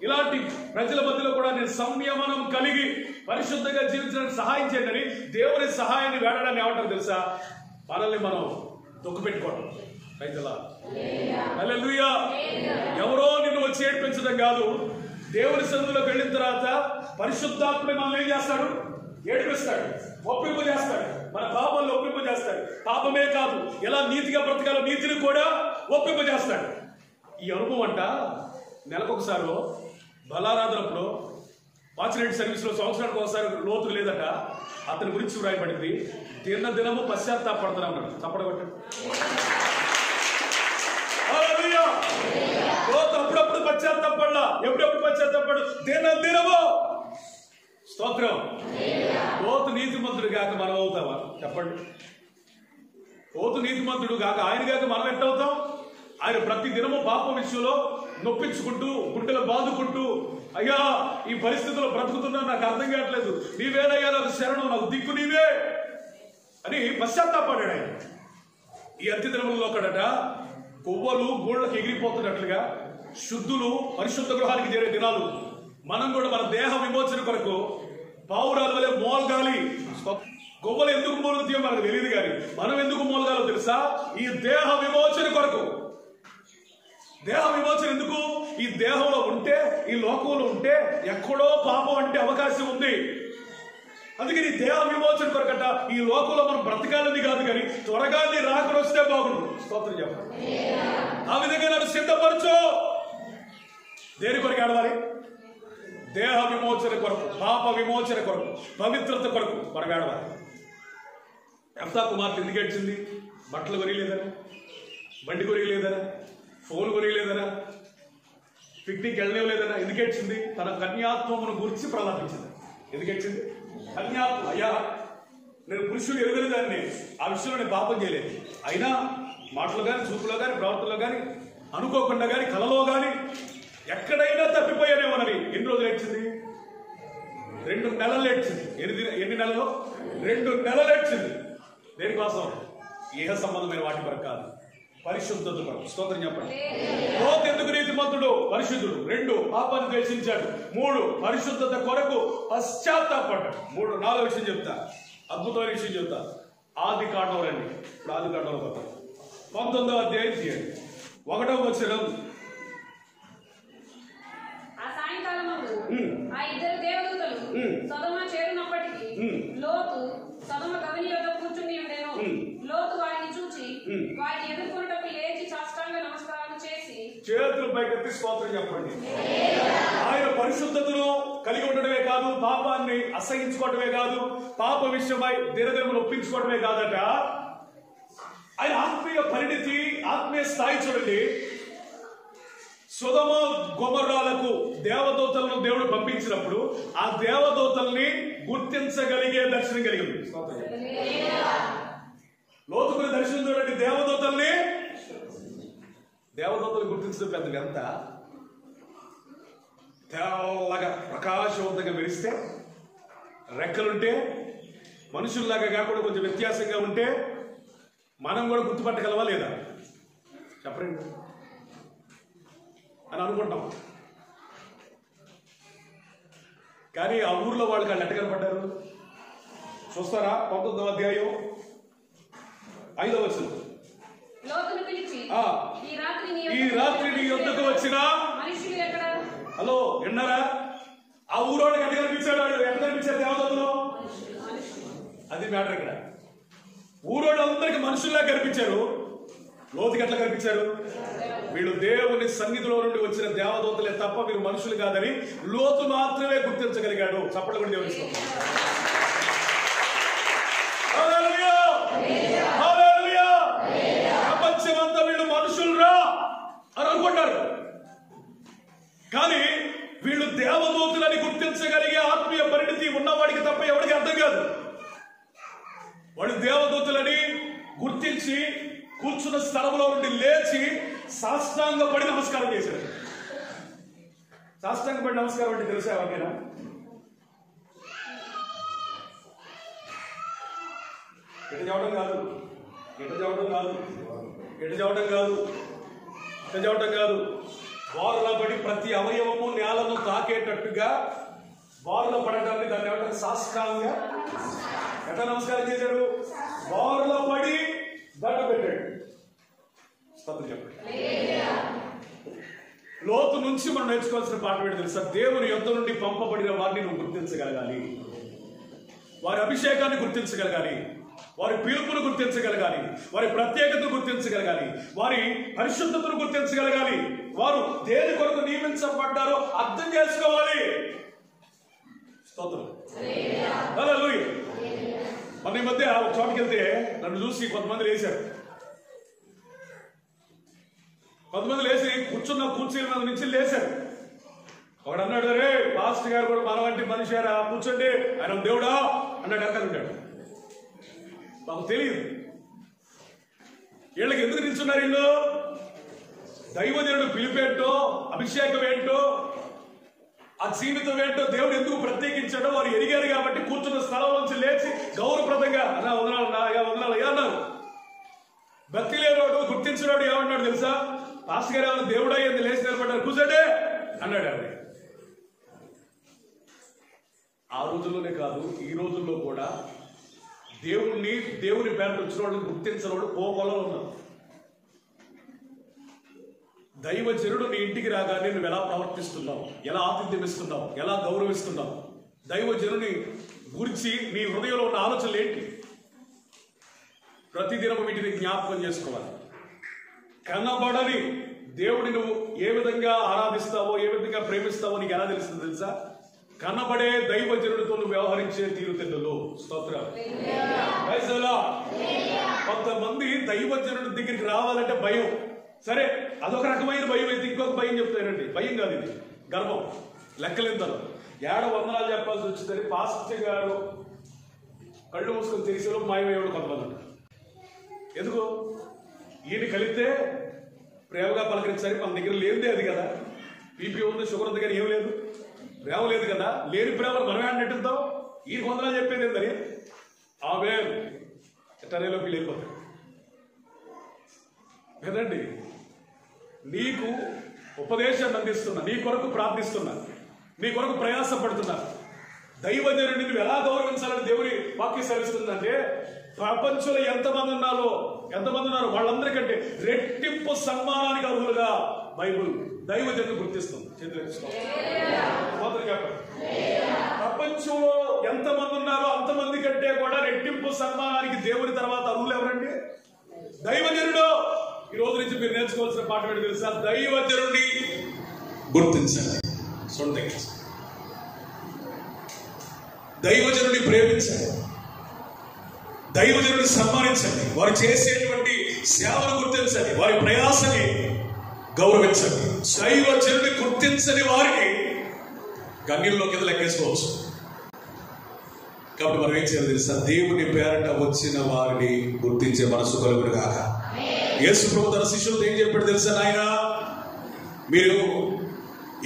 ఇలాంటి ప్రజల మధ్యలో కూడా నేను సంయమనం కలిగి పరిశుద్ధంగా జీవించడానికి సహాయం చేయండి అని దేవుని సహాయాన్ని వేడడాన్ని ఏమంటారు తెలుసా? మనల్ని మనం దుఃఖపెట్టుకోవడం. రైతులా హల్లెలూయా. ఎవరో నిన్ను వచ్చి ఏడిపించడం కాదు. దేవుని సన్నిధిలోకి వెళ్ళిన తర్వాత పరిశుద్ధాత్ముడు మనల్ని ఏం చేస్తాడు? ఏడిపిస్తాడు, ఒప్పింపు చేస్తాడు, మన పాపాలను ఒప్పింపు చేస్తాడు. పాపమే కాదు, ఎలా నీతిగా బ్రతకాలో నీతిని కూడా ఒప్పింపు చేస్తాడు. ఈ అనుభవం అంట నెలకొకసారి బలారాధనప్పుడు వాచిరెడ్డి సర్వీస్లో సంవత్సరానికి ఒకసారి లోతు లేదట. అతని గురించి వ్రాయబడింది, దినము పశ్చాత్తాపడుతున్నాడు. తప్పడగొట్టాడు. లోతు అప్పుడప్పుడు పశ్చాత్తాపడలా. ఎప్పుడెప్పుడు పశ్చాత్తాపడు? దినము. స్తోత్రం. లోతు నీతిమంతుడు కాక మనం అవుతావా? చెప్పండి. లోతు నీతిమంతుడు కాక ఆయన కాక మనం ఎట్టవుతాం? ఆయన ప్రతి దినము పాపం విషయంలో నొప్పించుకుంటూ, గుండెలు బాదుకుంటూ, అయ్యా ఈ పరిస్థితుల్లో బ్రతుకుతున్నా, నాకు అర్థం కావట్లేదు, నీవేనయ్యా నాకు శరణం, నాకు దిక్కు నీవే అని పశ్చాత్తాపడాడు ఆయన. ఈ అంత్య దినములలో ఒకడట కొవ్వలు గోళ్లకు ఎగిరిపోతున్నట్లుగా శుద్ధులు పరిశుద్ధ గృహానికి చేరే దినాలు. మనం కూడా మన దేహ విమోచన కొరకు పావురాల వలె మోల్గాలి. గొవ్వలు ఎందుకు మోలుగుతాయో మనకు తెలియదు, కానీ మనం ఎందుకు మోల్గాలో తెలుసా? ఈ దేహ విమోచన కొరకు. దేహ విమోచన ఎందుకు? ఈ దేహంలో ఉంటే, ఈ లోకంలో ఉంటే ఎక్కడో పాపం అంటే అవకాశం ఉంది. అందుకే ఈ దేహ విమోచన కొరకట ఈ లోకంలో మనం బ్రతకాలని కాదు, కానీ త్వరగా నీ రాకడ వస్తే బాగుండు. స్తోత్రం చెప్పండి. ఆ విధంగా నన్ను సిద్ధపరచు. దేని కొరకు ఆడవాలి? దేహ విమోచన కొరకు, పాప విమోచన కొరకు, పవిత్రత కొరకు మనం ఆడవాలి. యెఫ్తా కుమార్తె ఎందుకు ఏడ్చింది? బట్టలు కొనిలేదనా, బండి కొనిలేదనా, ఫోన్ కొనిలేదనా, పిక్నిక్ వెళ్ళలేదనా? ఎందుకు ఏడ్చింది? తన కన్యాత్వమును గురించి ప్రలాపించింది. ఎందుకు ఏడ్చింది? కన్యాత్వం. అయ్యా నేను పురుషుడు ఎరుగని దాన్ని, ఆ విషయంలో నేను పాపం చేయలేదు. అయినా మాటలు కానీ, చూపులో కానీ, ప్రవర్తనలో కానీ, అనుకోకుండా కానీ, కలలో కానీ ఎక్కడైనా తప్పిపోయానేమోనని ఎన్ని రోజులు ఏడ్చింది? 2 నెలలు ఏడ్చింది. ఎన్ని నెలలు? 2 నెలలు ఏడ్చింది. దేనికోసం? ఏహ సంబంధమైన వాటి కొరకు కాదు, పరిశుద్ధత కొరకు. స్తోత్రం చెప్పండి. లోతు ఎందుకు నీతిమంతుడు? పరిశుద్ధుడు. 2 పాపాన్ని ద్వేషించాడు. 3 పరిశుద్ధత కొరకు పశ్చాత్తాపడ్డాడు. 4వ విషయం చెప్తా, అద్భుతమైన విషయం చెప్తా. ఆది కాండం రండి. ఇప్పుడు ఆది కాండంలో కొత్త 19వ అధ్యాయం తీయండి. 1వ వచనం. ఆ సాయంకాలము చేతులు పైకెత్తి స్తోత్రం చెప్పండి. ఆయన పరిశుద్ధతను కలిగి ఉండడమే కాదు, పాపాన్ని అసహించుకోవడమే కాదు, పాప విషయమై దినదినములు ఒప్పించుకోవడమే కాదట, ఆయన ఆత్మీయ పరిణితి, ఆత్మీయ స్థాయి చూడండి. సొదొమ గొమొర్రాలకు దేవదూతలను దేవుడు పంపించినప్పుడు ఆ దేవదూతల్ని గుర్తించగలిగే దర్శనం కలిగింది. లోతుకుని దర్శనం చూడండి. దేవదూతలు గుర్తించడం పెద్ద ఎంత తెల్లగా ప్రకాశవంతంగా మెరిస్తే, రెక్కలుంటే, మనుషుల్లాగా కాకుండా కొంచెం వ్యత్యాసంగా ఉంటే మనం కూడా గుర్తుపట్టగలవా లేదా చెప్పండి అని అనుకుంటాం. కానీ ఆ ఊర్లో వాళ్ళకి వాళ్ళు ఎట్ట కనపడ్డారు చూస్తారా? 19వ అధ్యాయం 5వ వచనం. ఈ రాత్రి నీ యొద్దకు వచ్చిన హలో విన్నారా? ఆ ఊరోడికి ఎట్ట కనిపించాడు? ఎట్ట కనిపించారు దేవదూతలు? అది మ్యాటర్ ఇక్కడ. ఊరోడు అందరికి మనుషుల్లా కనిపించారు. లోతుకి ఎట్లా కనిపించారు? వీళ్ళు దేవుని సన్నిధిలో నుండి వచ్చిన దేవదూతలే తప్ప వీరు మనుషులు కాదని లోతు మాత్రమే గుర్తించగలిగాడు. చప్పట్లు కూడా దేవుని స్తోత్రం. హల్లెలూయా, హల్లెలూయా. ప్రపంచమంతా వీళ్ళు మనుషులురా అని అనుకుంటారు, కానీ వీళ్ళు దేవదూతలని గుర్తించగలిగే ఆత్మీయ పరిణితి ఉన్నవాడికి తప్ప ఎవరికి అర్థం కాదు. వాడు దేవదూతలని గుర్తించి కూర్చున్న స్థలంలో నుండి లేచి సాష్టాంగపడి నమస్కారం చేశాడు. సాష్టాంగపడి నమస్కారం అంటే తెలుసా ఎవరికైనా? ఎట చెప్పడం కాదు, ఎట చెప్పడం కాదు, ఎట చెప్పడం కాదు, ఎట చెప్పడం కాదు. వారులో పడి ప్రతి అవయవము నేలను తాకేటట్టుగా వారులో పడటాన్ని దాన్ని ఏమంటారు? సాష్టాంగ. ఎట్లా నమస్కారం చేశాడు? వారులో పడి దండ పెట్టాడు. చెప్పండి. లోతు నుంచి మనం నేర్చుకోవాల్సిన పాఠం ఏంటి తెలుసా? దేవుని యొద్ద నుండి పంపబడిన వారిని నువ్వు గుర్తించగలగాలి, వారి అభిషేకాన్ని గుర్తించగలగాలి, వారి పిలుపును గుర్తించగలగాలి, వారి ప్రత్యేకతను గుర్తించగలగాలి, వారి పరిశుద్ధతను గుర్తించగలగాలి, వారు దేని కొరకు నియమించబడ్డారో అర్థం చేసుకోవాలి. స్తోత్రం. హల్లెలూయా. మన ఈ మధ్య ఒక చోటుకి వెళ్తే నన్ను చూసి కొంతమంది లేచారు. కొంతమంది లేచి కూర్చున్న కుర్చీల మీద నుంచి లేచారు. ఒకడు అన్నాడు, రే పాస్టర్ గారు కూడా మన వంటి మనిషారా, కూర్చోండి, ఆయన దేవుడా అన్నాడు. అక్కడ ఉంటాడు. మాకు తెలియదు వీళ్ళకి ఎందుకు నిల్చున్నారు. వీళ్ళు దైవజనుడు పిలిపేంటో, అభిషేకం ఏంటో, ఆ జీవితం ఏంటో, దేవుడు ఎందుకు ప్రత్యేకించాడో వారు ఎరిగారు కాబట్టి కూర్చున్న స్థలం నుంచి లేచి గౌరవప్రదంగా అన్నా వదనాలయ్యా అన్నారు. భక్తి లేనివాడు, గుర్తించినవాడు ఏమన్నాడు తెలుసా? పాస్టర్ గారు ఏమన్నా దేవుడా ఎందుకు లేచి నిలబడ్డారు, కూర్చోండి అన్నాడు. ఆవిడ ఆ రోజుల్లోనే కాదు, ఈ రోజుల్లో కూడా దేవుని పేరు వచ్చిన వాళ్ళు గుర్తించిన వాళ్ళు పోగొలలో ఉన్నారు. దైవజనుడు నీ ఇంటికి రాగానే నువ్వు ఎలా ప్రవర్తిస్తున్నావు, ఎలా ఆతిథ్యం ఇస్తున్నావు, ఎలా గౌరవిస్తున్నావు, దైవజనుని గురించి నీ హృదయంలో ఉన్న ఆలోచనలు ఏంటి? ప్రతిదినం వీటిని జ్ఞాపకం చేసుకోవాలి. కనబడని దేవుడిని నువ్వు ఏ విధంగా ఆరాధిస్తావో, ఏ విధంగా ప్రేమిస్తావో నీకు ఎలా తెలుస్తుంది తెలుసా? కనబడే దైవజనుడితో నువ్వు వ్యవహరించే తీరుతెన్నులు. స్తోత్రం. కొంతమంది దైవజనుడి దగ్గరికి రావాలంటే భయం. సరే, అదొక రకమైన భయం అయితే ఇంకొక భయం చెప్తారండి. భయం కాదు, ఇది గర్వం. లెక్కలేంతలో ఏడ వందనాలు చెప్పాల్సి వచ్చిందని పాస్టర్ గారు కళ్ళు మూసుకొని తెలిసేలో మాయమయ్యేవాడు కొంతమంది ఉంటారు. ఎందుకు? ఈయన కలిపితే ప్రేమగా పలకరించాలి. మన దగ్గర లేనిదే అది కదా. బీపీ ఉంది, షుగర్ ఉంది, కానీ ఏం లేదు, ప్రేమ లేదు కదా. లేని ప్రేమను మనమే అన్నట్టుంటాం. ఈ వందనాలు చెప్పేది ఏంటని ఆమె టనేలోకి వెళ్ళిపోతాడు కదండి. నీకు ఉపదేశాన్ని అందిస్తున్నా, నీ కొరకు ప్రార్థిస్తున్నా, నీ కొరకు ప్రయాసపడుతున్నా. దైవజనుడిని నువ్వు ఎలా గౌరవించాలని దేవుని వాక్యం సెలవిస్తుందంటే, ప్రపంచంలో ఎంతమంది ఉన్నారు వాళ్ళందరికంటే రెట్టింపు సన్మానానికి అర్హులుగా బైబుల్ దైవజనుడు గుర్తిస్తుంది. ప్రపంచంలో ఎంతమంది ఉన్నారో అంతమంది కంటే కూడా రెట్టింపు సన్మానానికి దేవుని తర్వాత అర్హులు ఎవరండి? దైవజనుడు. ఈ రోజు నుంచి మీరు నేర్చుకోవాల్సిన పాఠం ఏంటి తెలుసా? దైవజనుడిని గుర్తించండి. దైవజనుడిని ప్రేమించండి, దైవజనుడిని సన్మానించండి, వారు చేసేటువంటి సేవను గుర్తించండి, వారి ప్రయాసని గౌరవించండి. దైవజనుడిని గుర్తించని వారిని గణ్యంలో కింద లెక్కేసుకోవచ్చు. కాబట్టి మనం ఏం చేయాలి తెలుసా? దేవుని పేరట వచ్చిన వారిని గుర్తించే మనసు కలుగును గాక. యేసు ప్రభు తన శిష్యులతో ఏం చెప్పాడు తెలుసా? నాయన, మీరు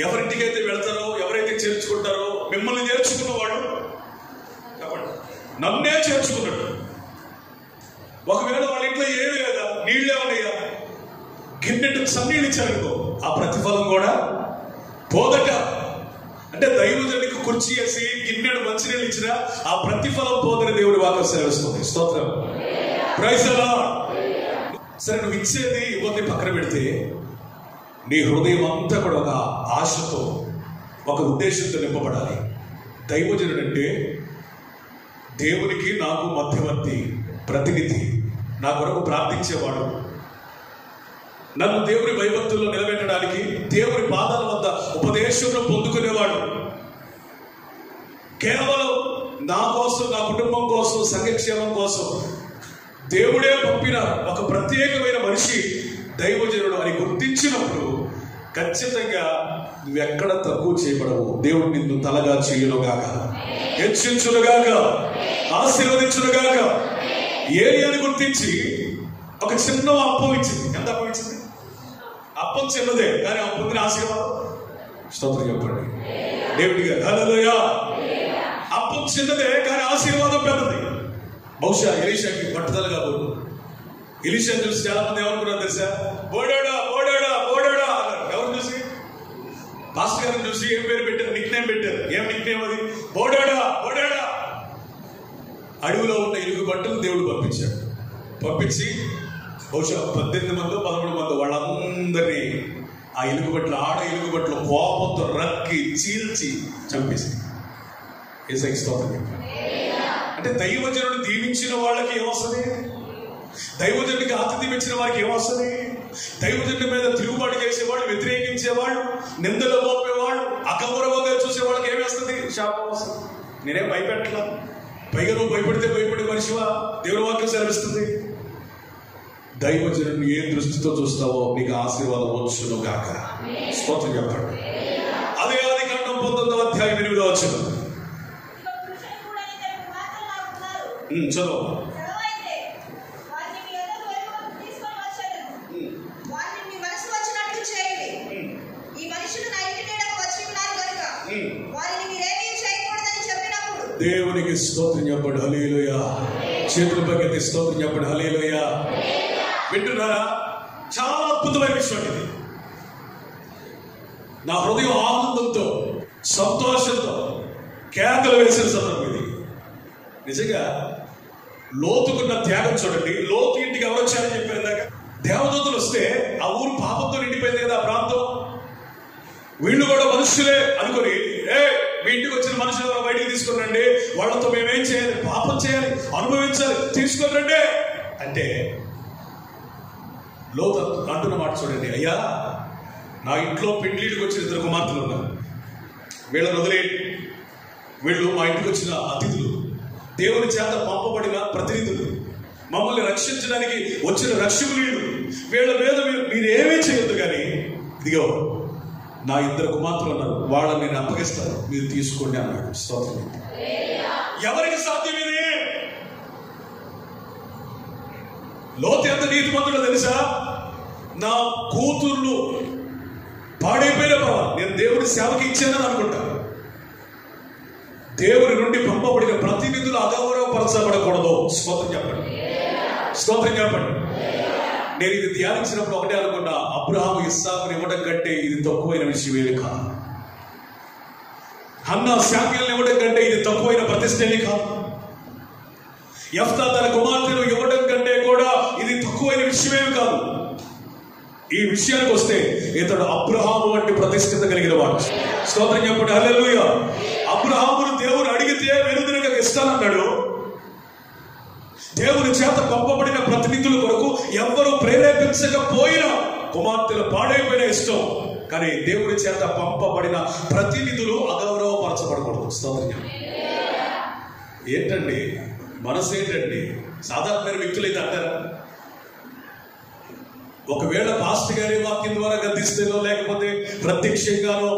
ఎవరింటికైతే వెళ్తారో, ఎవరైతే చేర్చుకుంటారో, మిమ్మల్ని చేర్చుకున్నవాడు నన్నే చేర్చుకున్నాడు. ఒకవేళ వాళ్ళ ఇంట్లో ఏమి లేదా, నీళ్ళే ఉన్నాయా, గిన్నెటు సన్నీళ్ళు ఇచ్చారనుకో, ఆ ప్రతిఫలం కూడా పోదట. అంటే దైవజనుడికి కుర్చీ వేసి గిన్నెడు మంచినీళ్ళు ఇచ్చినా ఆ ప్రతిఫలం పోదని దేవుడి వాక్యం సెలవిస్తుంది. స్తోత్రం, ప్రైజ్ ది లార్డ్. సరే, నువ్వు ఇచ్చేది ఇవ్వని పక్కన పెడితే నీ హృదయం అంతా కూడా ఒక ఆశతో, ఒక ఉద్దేశంతో నింపబడాలి. దైవజనుడు అంటే దేవునికి నాకు మధ్యవర్తి, ప్రతినిధి, నా కొరకు ప్రార్థించేవాడు, నన్ను దేవుని భయభక్తుల్లో నిలబెట్టడానికి దేవుని పాదాల వద్ద ఉపదేశంలో పొందుకునేవాడు, కేవలం నా కోసం, నా కుటుంబం కోసం, సంఘక్షేమం కోసం దేవుడే పంపిన ఒక ప్రత్యేకమైన మనిషి దైవజనుడు అని గుర్తించినప్పుడు ఖచ్చితంగా నువ్వెక్కడ తక్కువ చేయబడవు. దేవుడు నిన్ను తలగా చేయనుగాక, హెచ్చించునుగాక, ఆశీర్వదించునుగాక. ఏరియాని గుర్తించి ఒక చిన్న అప్పం ఇచ్చింది. ఎంత అప్పం ఇచ్చింది? అప్పం చిన్నదే, కానీ ఆ పొందిన ఆశీర్వాదం. స్తోత్రం చెప్పండి దేవుడిగా. హల్లెలూయా. అప్పం చిన్నదే, కానీ ఆశీర్వాదం పెద్దది. బహుశా ఎలీషాకి పట్టుదలగా పోదు. ఎలీషా చూసి చాలా మంది ఏమనుకున్నారు తెలుసా? బోడాడా బోడాడా బోడాడా అన్నారు. ఎవరు చూసి? పాస్టర్ గారిని చూసి ఏం పేరు పెట్టారు? నిక్ నేమ్ పెట్టారు. ఏం నిక్ నేమ్ అది? బోడాడా బోడాడా. అడవిలో ఉన్న ఇరుగు బట్టలు దేవుడు పంపించాడు. పంపించి బహుశా 18 మందో 11 మందో వాళ్ళందరినీ ఆ ఎలుగుబట్లు, ఆడ ఎలుగుబట్లు కోపంతో రక్కి చీల్చి చంపేసి యేసయ్యకి స్తోత్రం చెప్పాడు. అంటే దైవజనుడు దీవించిన వాళ్ళకి ఏమొస్తుంది? దైవజనుడికి ఆతిథ్యం ఇచ్చిన వారికి ఏమొస్తుంది? దైవజనుడి మీద తిరుగుబాటు చేసేవాళ్ళు, వ్యతిరేకించేవాళ్ళు, నిందలు మోపేవాళ్ళు, అగౌరవంగా చూసే వాళ్ళకి ఏమేస్తుంది? శాపం వస్తుంది. నేనేం భయపెట్టలా. పైగా నువ్వు భయపడితే భయపడే మనిషివా? దేవుని వాక్యం సెలవిస్తుంది. దైవజనుడిని ఏ దృష్టితో చూస్తావో నీకు ఆశీర్వాదం వచ్చును గాక. స్తోత్రం చెప్పండి. అదే ఆదికాండం 19వ అధ్యాయం 8వ వచనం. చదువు. దేవునికి స్తోత్రం చెప్పండి. హల్లెలూయా. చేతుల పైకి స్తోత్రం చెప్పండి. హల్లెలూయా. వింటున్నారా? చాలా అద్భుతమైన విషయం ఇది. నా హృదయం ఆనందంతో, సంతోషంతో కేకలు వేసిన సందర్భం ఇది. నిజంగా లోతుకున్న త్యాగం చూడండి. లోతు ఇంటికి ఎవరు వచ్చారని చెప్పారు ఇందాక. దేవదూతలు వస్తే ఆ ఊరు పాపంతో నిండిపోయింది కదా, ఆ ప్రాంతం. వీళ్ళు కూడా మనుషులే అనుకుని, మీ ఇంటికి వచ్చిన మనుషులు ఎవరో బయటికి తీసుకుని రండి, వాళ్ళతో మేమేం చేయాలి? పాపం చేయాలి, అనుభవించాలి, తీసుకొని రండి అంటే లోతు అంటున్న మాట చూడండి. అయ్యా, నా ఇంట్లో పెండ్లికి వచ్చిన 2 కుమార్తెలు ఉన్నారు, వీళ్ళని వదిలేయండి. వీళ్ళు మా ఇంటికి వచ్చిన అతిథులు, దేవుని చేత పంపబడిన ప్రతినిధులు, మమ్మల్ని రక్షించడానికి వచ్చిన రక్షకులు. వీళ్ళ మీద మీరు ఏమీ చేయొద్దు, కానీ ఇదిగో నా 2 కుమార్తెలు ఉన్నారు, వాళ్ళని నేను అప్పగిస్తాను, మీరు తీసుకోండి అన్నాడు. స్తోత్రం. ఎవరికి సాధ్యం ఇది? లోతు ఎంత నీతిమంతుడో తెలుసా? నా కూతుర్లు పాడైపోయిన పర్వాలేదు, నేను దేవుడి సేవకి ఇచ్చానని అనుకుంటా. దేవుడి నుండి పంపబడిన ప్రతినిధులు అగౌరవపరచబడకూడదు. స్తోత్రం చెప్పండి. స్తోత్రం చెప్పండి. నేను ఇది ధ్యానించినప్పుడు ఒకటే అనుకున్నా, అబ్రహాము ఇస్సాకుని ఇవ్వడం కంటే ఇది తక్కువైన విషయం ఏమి కాదు. హన్నా శామ్యూల్ని ఇవ్వడం కంటే ఇది తక్కువైన ప్రతిష్ట ఏమి కాదు. యెఫ్తా తన కుమార్తెను ఇవ్వడం కంటే కూడా ఇది తక్కువైన విషయమేమి కాదు. ఈ విషయానికి వస్తే ఇతడు అబ్రహాము వంటి ప్రతిష్ఠిత కలిగిన వాడు. స్తోత్రం చెప్పండి. హల్లెలూయా. అబ్రహామును దేవుడు అడిగితే వెనుదినగా ఇస్తానన్నాడు. దేవుని చేత పంపబడిన ప్రతినిధుల కొరకు ఎవ్వరూ ప్రేరేపించకపోయినా కుమార్తెలు పాడైపోయిన ఇష్టం. కానీ దేవుని చేత పంపబడిన ప్రతినిధులు అగౌరవపరచబడకూడదు. స్తోత్రం. ఏంటండి మనసు ఏంటండి? సాధారణమైన వ్యక్తులు అయితే అంటారా? ఒకవేళ పాస్టర్ గారి వాక్యం ద్వారా గద్దిస్తేనో లేకపోతే ప్రత్యక్షంగానో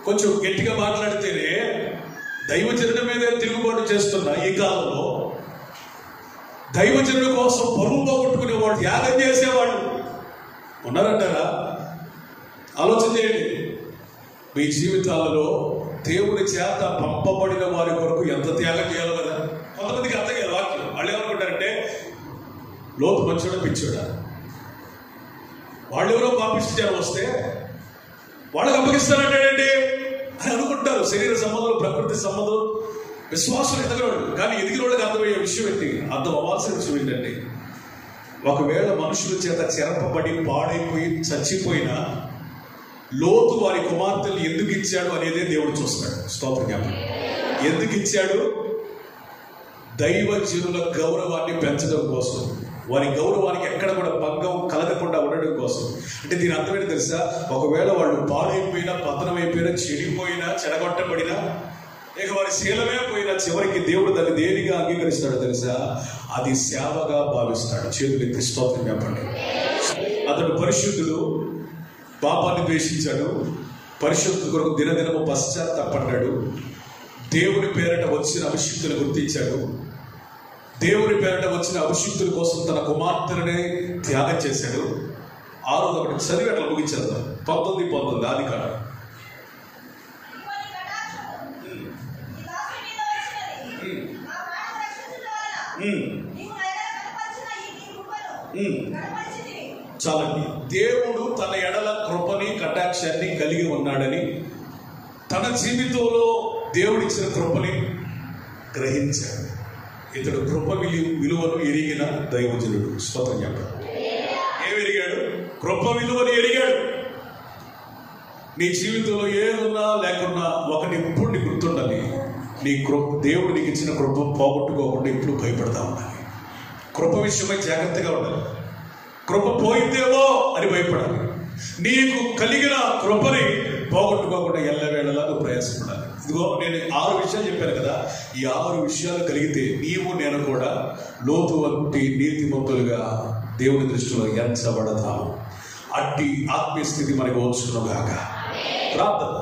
కొంచెం గట్టిగా మాట్లాడితేనే దైవజనుడి మీదే తిరుగుబాటు చేస్తున్న ఈ కాలంలో దైవజనుడి కోసం పరువు పోగొట్టుకునేవాడు, త్యాగం చేసేవాడు ఉన్నారంటారా? ఆలోచన చేయండి. మీ జీవితాలలో దేవుని చేత పంపబడిన వారి కొరకు ఎంత త్యాగం చేయాలో కదా. కొంతమందికి అర్థం కాదు వాక్యం. వాళ్ళు ఏమనుకుంటారంటే లోతు మంచోడా పిచ్చోడా, వాళ్ళు ఎవరో పాపిస్తారు వస్తే వాళ్ళకి అప్పగిస్తారంటాడండి అని అనుకుంటారు. శరీర సంబంధాలు, ప్రకృతి సంబంధం, విశ్వాసం ఎదగరాడు. కానీ ఎదిగిన వాళ్ళకి అర్థమయ్యే విషయం ఏంటి? అర్థం అవ్వాల్సిన విషయం ఏంటంటే ఒకవేళ మనుషుల చేత చెరపబడి పాడైపోయి చచ్చిపోయినా లోతు వారి కుమార్తెలు ఎందుకు ఇచ్చాడు అనేదే దేవుడు చూస్తాడు. స్తోత్రం చెప్పండి. ఎందుకు ఇచ్చాడు? దైవజనుల గౌరవాన్ని పెంచడం కోసం, వారి గౌరవానికి ఎక్కడ కూడా భంగం కలగకుండా ఉండడం కోసం. అంటే దీని అర్థమేంటి తెలుసా? ఒకవేళ వాళ్ళు పాడైపోయినా, పతనమైపోయినా, చెడిపోయినా, చెడగొట్టబడినా, ఇక వారి శీలమే పోయినా చివరికి దేవుడు దాన్ని దేనిగా అంగీకరిస్తాడో తెలుసా? అది సేవగా భావిస్తాడు. చేతులెత్తి స్తోత్రం చెప్పండి. అతడు పరిశుద్ధుడు, పాపాన్ని ద్వేషించాడు, పరిశుద్ధ కొరకు దినదినము పశ్చాత్తాపడ్డాడు, దేవుని పేరట వచ్చిన అభిషిక్తులు గుర్తించాడు, దేవుని పేరట వచ్చిన అభిషిక్తుల కోసం తన కుమార్తెనే త్యాగం చేశాడు. 6వ చదివి అట్లా ముగించారు. 19 ఆది కాలం. చాలండి. దేవుడు తన ఎడల కృపని కటాక్షాన్ని కలిగి ఉన్నాడని, తన జీవితంలో దేవుడిచ్చిన కృపని గ్రహించాడు. ఇతడు కృప విలువను ఎరిగిన దైవజనుడు. స్తోత్రం చెప్పాడు. ఏమి ఎరిగాడు? కృప విలువను ఎరిగాడు. నీ జీవితంలో ఏదున్నా లేకున్నా ఒకటి ఎప్పుడు నీ గుర్తుండాలి. నీ దేవుడు నీకు ఇచ్చిన కృప పోగొట్టుకోకుండా ఎప్పుడు భయపడతా ఉండాలి. కృప విషయమై జాగ్రత్తగా ఉండాలి. కృప పోయిందేమో అని భయపడాలి. నీకు కలిగిన కృపని పోగొట్టుకోకుండా ఎల్లవేళలా నువ్వు ప్రయాసపడాలి. ఇదిగో నేను 6 విషయాలు చెప్పాను కదా. ఈ 6 విషయాలు కలిగితే నీవు నేను కూడా లోతు వంటి నీతిమంతులుగా దేవుని దృష్టిలో ఎంచబడతాము. అట్టి ఆత్మీయ స్థితి మనకు వచ్చును గాక. ప్రార్థన.